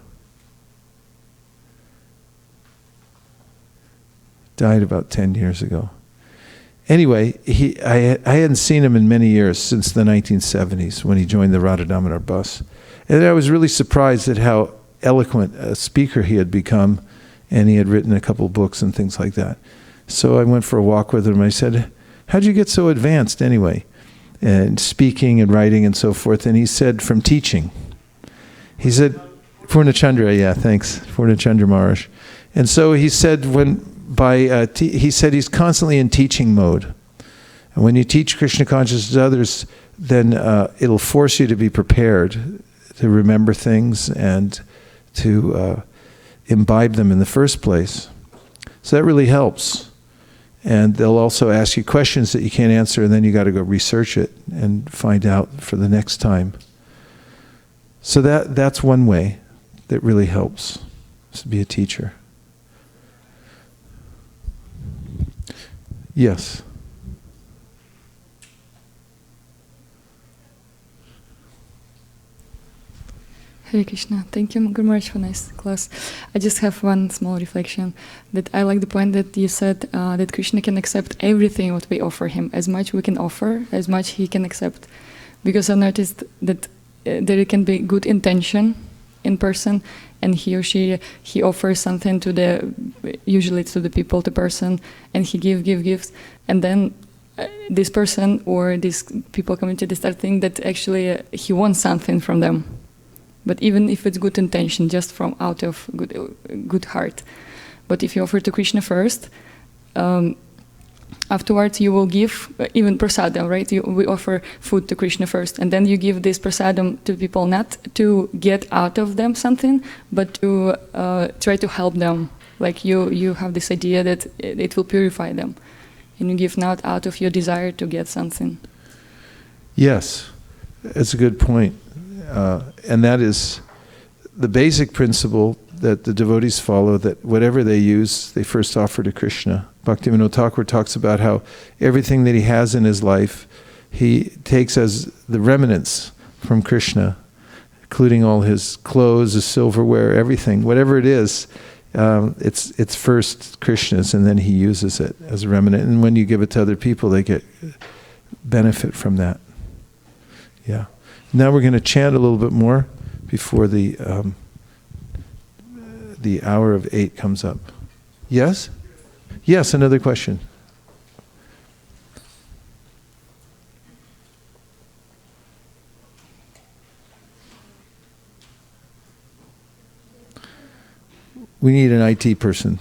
Died about 10 years ago. Anyway, I hadn't seen him in many years, since the 1970s, when he joined the Radha Damodar bus. And I was really surprised at how eloquent a speaker he had become, and he had written a couple books and things like that. So I went for a walk with him. I said, how'd you get so advanced anyway? And speaking and writing and so forth. And he said, from teaching. He said, Purnachandra, yeah, thanks, Purnachandra Maharaj. And so he said, he said he's constantly in teaching mode. And when you teach Krishna consciousness to others, then it'll force you to be prepared to remember things and to imbibe them in the first place. So that really helps. And they'll also ask you questions that you can't answer, and then you got to go research it and find out for the next time. So that's one way that really helps, is to be a teacher. Yes. Hare Krishna. Thank you, Guru Maharaj, for nice class. I just have one small reflection. That I like the point that you said that Krishna can accept everything what we offer him. As much we can offer, as much he can accept. Because I noticed that there can be good intention in person, and he or she, he offers something to usually to the people, the person, and he gives, and then this person or these people coming to this start thinking that actually he wants something from them. But even if it's good intention, just from out of good heart. But if you offer to Krishna first, afterwards you will give even prasadam, right? We offer food to Krishna first, and then you give this prasadam to people not to get out of them something, but to try to help them. Like you have this idea that it will purify them, and you give not out of your desire to get something. Yes, it's a good point. And that is the basic principle that the devotees follow, that whatever they use, they first offer to Krishna. Bhaktivinoda Thakur talks about how everything that he has in his life, he takes as the remnants from Krishna, including all his clothes, his silverware, everything. Whatever it is, it's first Krishna's, and then he uses it as a remnant. And when you give it to other people, they get benefit from that. Yeah. Now we're going to chant a little bit more before the hour of 8 comes up. Yes? Yes, another question. We need an IT person.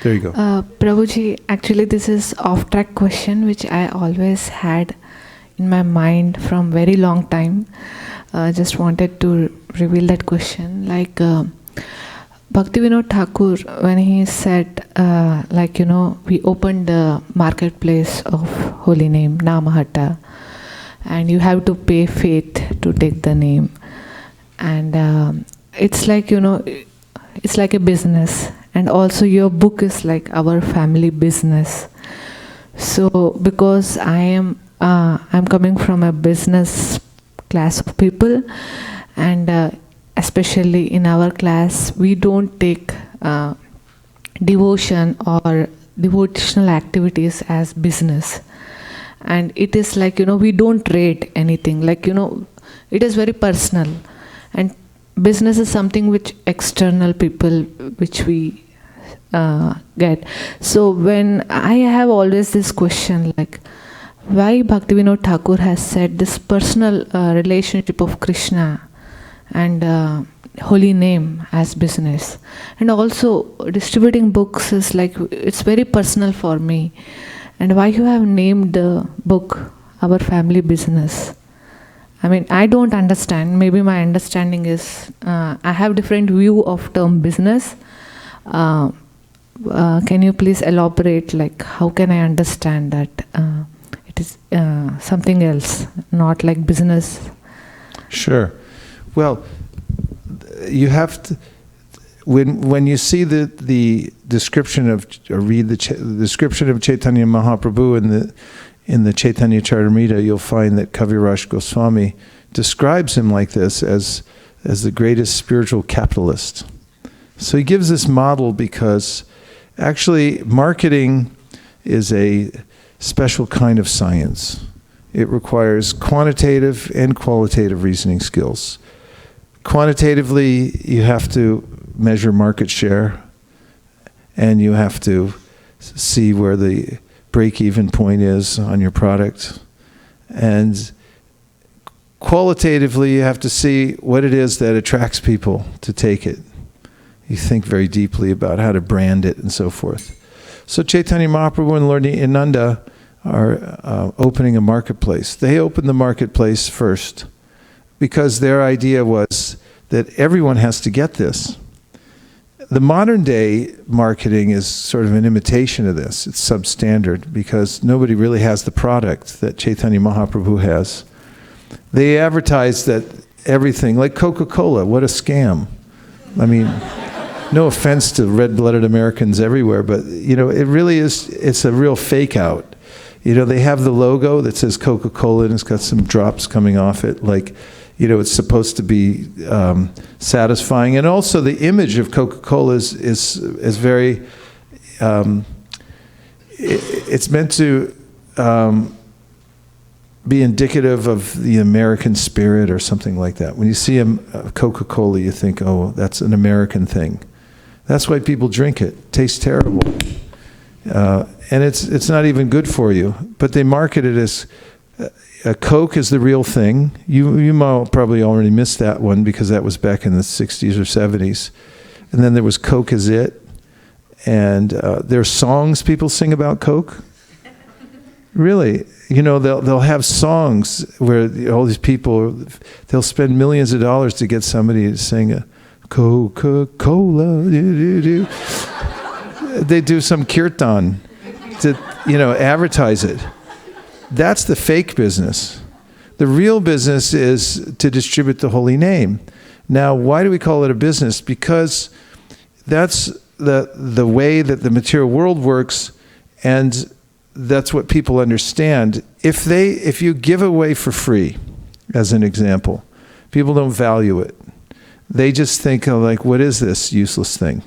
There you go. Prabhuji, actually this is off-track question which I always had in my mind from very long time. Just wanted to reveal that question. Like Bhaktivinoda Thakur, when he said, we opened the marketplace of holy name, Namahatta, and you have to pay faith to take the name. And it's like, it's like a business. And also your book is like our family business. So because I'm coming from a business class of people, and especially in our class, we don't take devotion or devotional activities as business. And it is like, we don't trade anything. Like, it is very personal. And business is something which external people, which we get. So when I have always this question, like, why Bhaktivinoda Thakur has said this personal relationship of Krishna and holy name as business, and also distributing books is like, it's very personal for me. And why you have named the book our family business? I mean, I don't understand. Maybe my understanding is I have different view of term business. Can you please elaborate? Like, how can I understand that it is something else, not like business? Sure. Well, you have to. When you see the description of, or read the description of Chaitanya Mahaprabhu in the Chaitanya Charitamrita, you'll find that Kaviraj Goswami describes him like this, as the greatest spiritual capitalist. So he gives this model because actually marketing is a special kind of science. It requires quantitative and qualitative reasoning skills. Quantitatively, you have to measure market share, and you have to see where the break-even point is on your product. And qualitatively, you have to see what it is that attracts people to take it. You think very deeply about how to brand it and so forth. So Chaitanya Mahaprabhu and Lord Nityananda are opening a marketplace. They opened the marketplace first because their idea was that everyone has to get this. The modern day marketing is sort of an imitation of this. It's substandard because nobody really has the product that Chaitanya Mahaprabhu has. They advertise that everything, like Coca-Cola, what a scam. I mean, no offense to red-blooded Americans everywhere, but it really is, it's a real fake out. They have the logo that says Coca-Cola and it's got some drops coming off it, like, it's supposed to be satisfying. And also the image of Coca-Cola is very, it's meant to be indicative of the American spirit or something like that. When you see a Coca-Cola, you think, oh, that's an American thing. That's why people drink it. It tastes terrible. And it's not even good for you. But they market it as Coke is the real thing. You probably already missed that one because that was back in the 60s or 70s. And then there was Coke is it. And there are songs people sing about Coke. Really, they'll have songs where all these people, they'll spend millions of dollars to get somebody to sing a Coca-Cola. They do some kirtan to, advertise it. That's the fake business. The real business is to distribute the holy name. Now, why do we call it a business? Because that's the way that the material world works, and that's what people understand. If you give away for free, as an example, people don't value it. They just think, oh, like, what is this useless thing?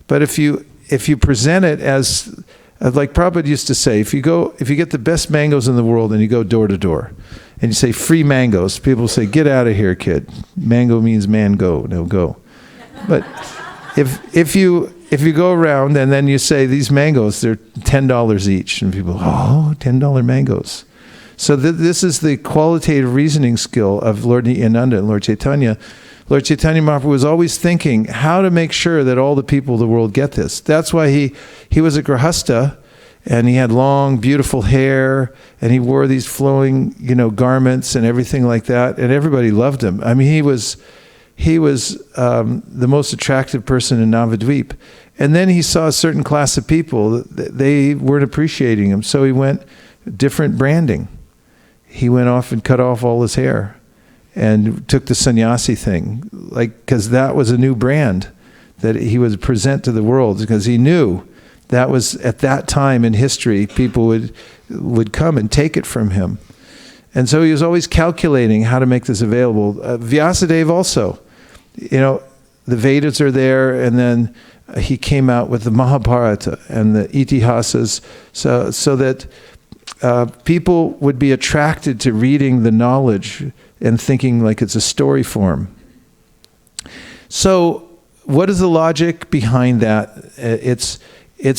But if you present it as, like Prabhupada used to say, if you get the best mangoes in the world and you go door to door, and you say free mangoes, people say, get out of here, kid. Mango means man go, no go. But if you go around and then you say these mangoes, they're $10 each, and people, oh, $10 mangoes. So this is the qualitative reasoning skill of Lord Nityananda and Lord Chaitanya. Lord Chaitanya Mahaprabhu was always thinking how to make sure that all the people of the world get this. That's why he was a grahasta, and he had long, beautiful hair, and he wore these flowing, garments and everything like that, and everybody loved him. I mean, he was the most attractive person in Navadvip. And then he saw a certain class of people, they weren't appreciating him, so he went different branding. He went off and cut off all his hair and took the sannyasi thing, because that was a new brand that he would present to the world, because he knew that was, at that time in history, people would come and take it from him. And so he was always calculating how to make this available. Vyasadeva also, the Vedas are there, and then he came out with the Mahabharata and the Itihasas, so that people would be attracted to reading the knowledge and thinking like it's a story form. So what is the logic behind that? It's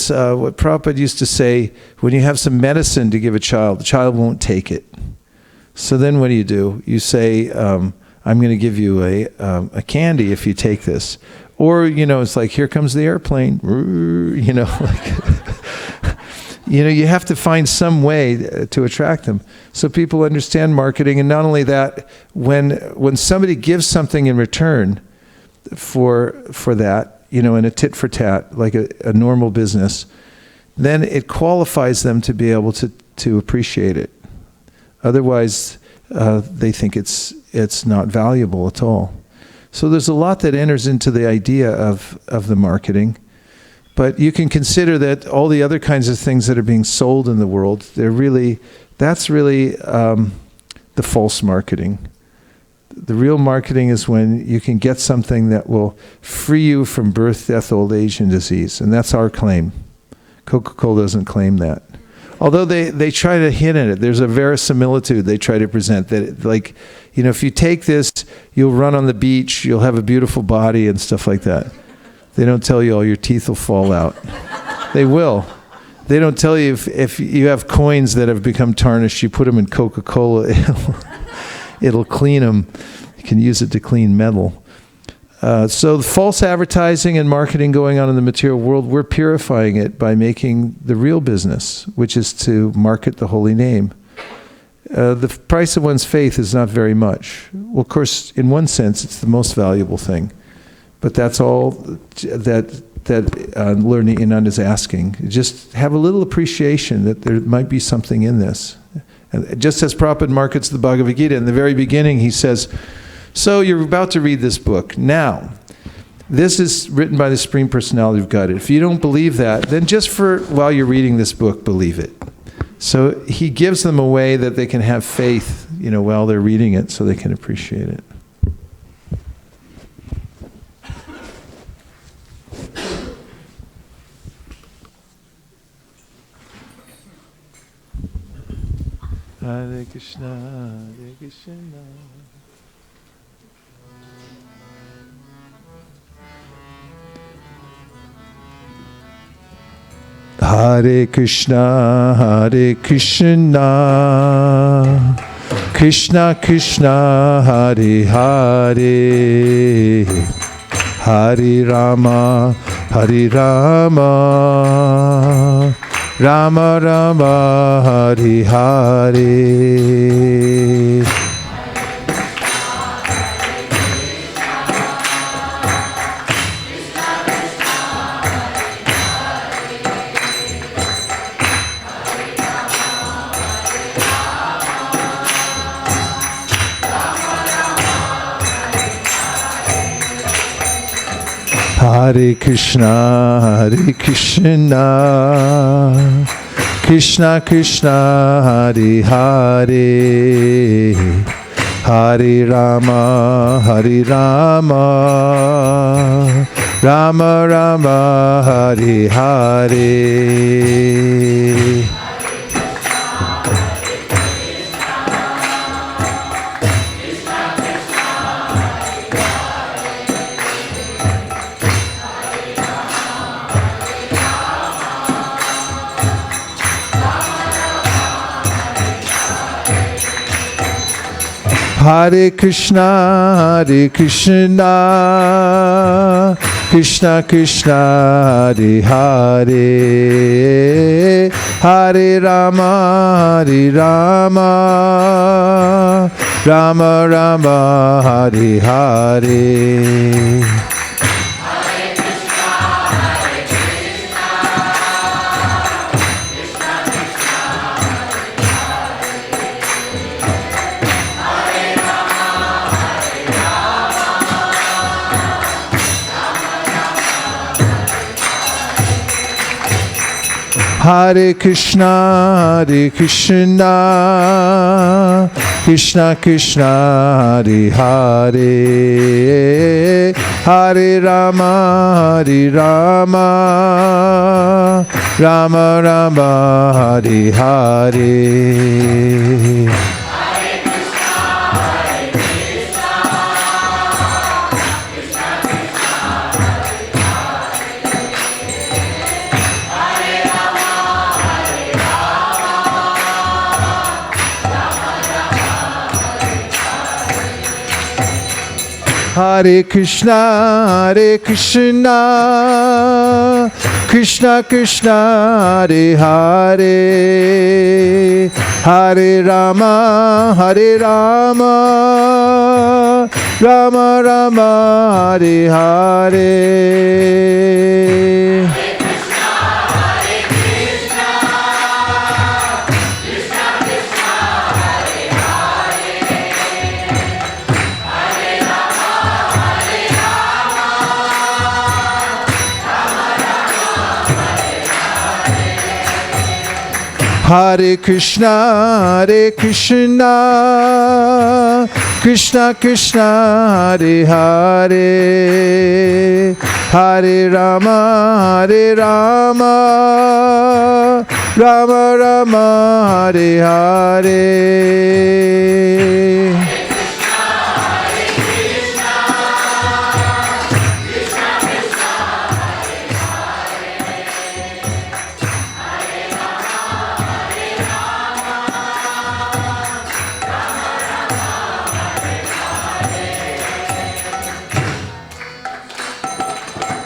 what Prabhupada used to say, when you have some medicine to give a child, the child won't take it. So then what do? You say, I'm going to give you a candy if you take this. Or, it's like, here comes the airplane. You have to find some way to attract them. So people understand marketing. And not only that, when somebody gives something in return for that, in a tit for tat, like a normal business, then it qualifies them to be able to appreciate it. Otherwise, they think it's not valuable at all. So there's a lot that enters into the idea of the marketing. But you can consider that all the other kinds of things that are being sold in the world, that's really the false marketing. The real marketing is when you can get something that will free you from birth, death, old age, and disease. And that's our claim. Coca-Cola doesn't claim that. Although they try to hint at it. There's a verisimilitude they try to present that, if you take this, you'll run on the beach, you'll have a beautiful body and stuff like that. They don't tell you all your teeth will fall out. They will. They don't tell you if you have coins that have become tarnished, you put them in Coca-Cola, it'll clean them. You can use it to clean metal. So the false advertising and marketing going on in the material world, we're purifying it by making the real business, which is to market the holy name. The price of one's faith is not very much. Well, of course, in one sense, it's the most valuable thing. But that's all that Lord Nityananda is asking. Just have a little appreciation that there might be something in this. And just as Prabhupada markets the Bhagavad Gita, in the very beginning he says, so you're about to read this book. Now, this is written by the Supreme Personality of Godhead. If you don't believe that, then just while you're reading this book, believe it. So he gives them a way that they can have faith, while they're reading it so they can appreciate it. Hare Krishna, Hare Krishna. Hare Krishna, Hare Krishna, Krishna Krishna, Hare Hare, Hare Rama, Hare Rama, Rama Rama, Hare Hare. Hare Krishna, Hare Krishna, Krishna Krishna, Hare Hare, Hare Rama, Hare Rama, Rama Rama, Hare Hare. Hare Krishna, Hare Krishna, Krishna Krishna, Hare Hare, Hare Rama, Hare Rama, Rama Rama, Hare Hare. Hare Krishna, Hare Krishna, Krishna Krishna, Hare Hare, Hare Rama, Hare Rama, Rama Rama, Hare Hare. Hare Krishna, Hare Krishna, Krishna Krishna, Hare Hare, Hare Rama, Hare Rama, Rama Rama, Hare Hare. Hare Krishna, Hare Krishna, Krishna Krishna, Hare Hare, Hare Rama, Hare Rama, Rama Rama, Hare Hare.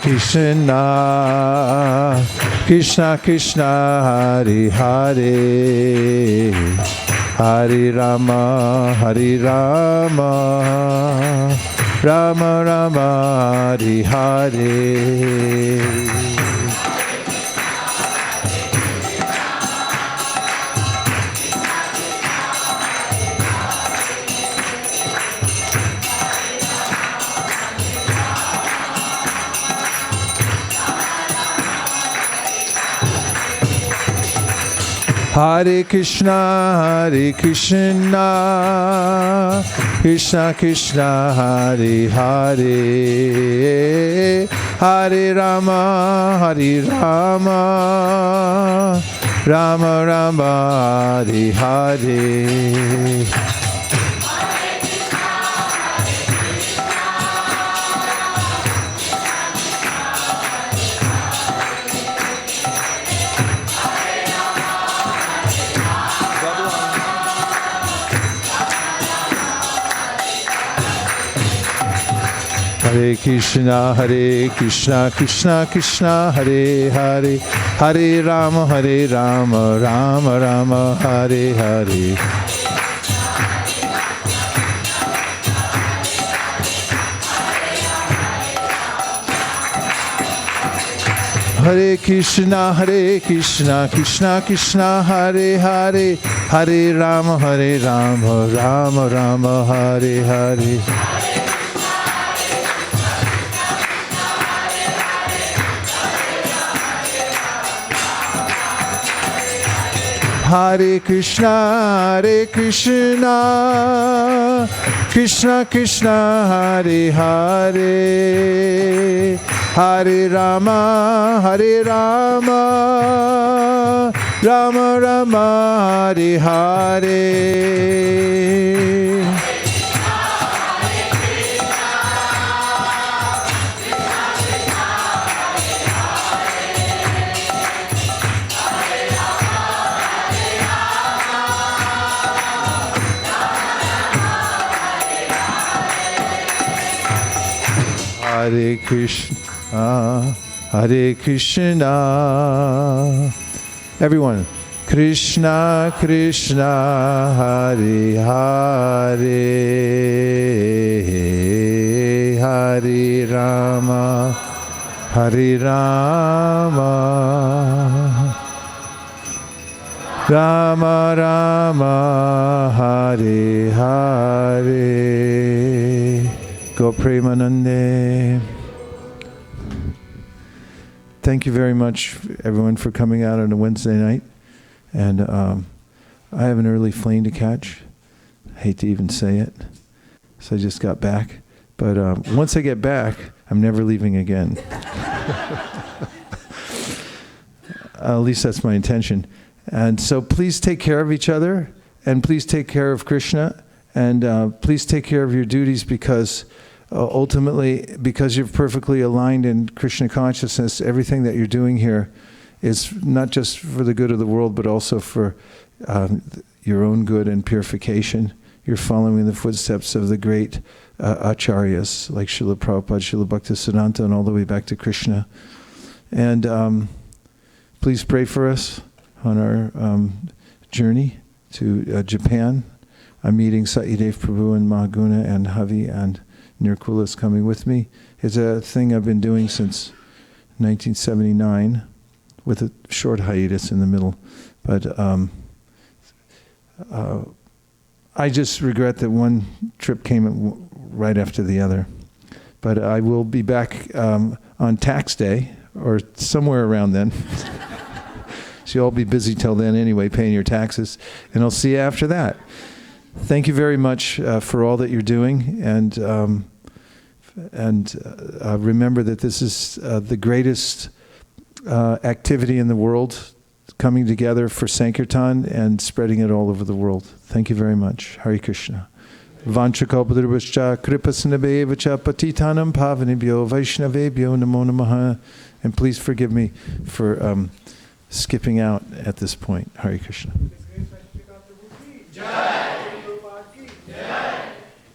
Krishna, Krishna Krishna, Hare Hare, Hare Rama, Hare Rama, Rama Rama, Hare Hare. Hare Krishna, Krishna Krishna, Hare Hare, Hare Rama, Rama Rama, Hare Hare. Hare Krishna, Krishna Krishna, Hare Hare, Hare Rama, Rama Rama, Hare Hare. Hare Krishna, Krishna Krishna, Hare Hare, Hare Rama, Rama Rama, Hare Hare. Hare Krishna, Krishna Krishna, Hare Hare, Hare Rama, Rama Rama, Hare Hare. Hare Krishna, everyone. Krishna Krishna, Hare Hare, Hare Rama, Rama Rama, Hare Hare. Go Premanande. Thank you very much, everyone, for coming out on a Wednesday night. And I have an early plane to catch. I hate to even say it. So I just got back. But once I get back, I'm never leaving again. At least that's my intention. And so please take care of each other. And please take care of Krishna. And please take care of your duties, because ultimately, because you're perfectly aligned in Krishna consciousness, everything that you're doing here is not just for the good of the world, but also for your own good and purification. You're following the footsteps of the great acharyas, like Srila Prabhupada, Srila Bhaktisiddhanta, and all the way back to Krishna. And please pray for us on our journey to Japan. I'm meeting Satyadev Prabhu and Mahaguna and Havi, and Nirkula is coming with me. It's a thing I've been doing since 1979, with a short hiatus in the middle. But I just regret that one trip came right after the other. But I will be back on tax day, or somewhere around then. So you'll all be busy till then anyway, paying your taxes. And I'll see you after that. Thank you very much for all that you're doing, and remember that this is the greatest activity in the world, coming together for Sankirtan and spreading it all over the world. Thank you very much. Hare Krishna. Vanchakalpadurvascha kripasinabhevacha patitanam pavanibhyo vaishnavebhyo namo namaha. And please forgive me for skipping out at this point. Hare Krishna.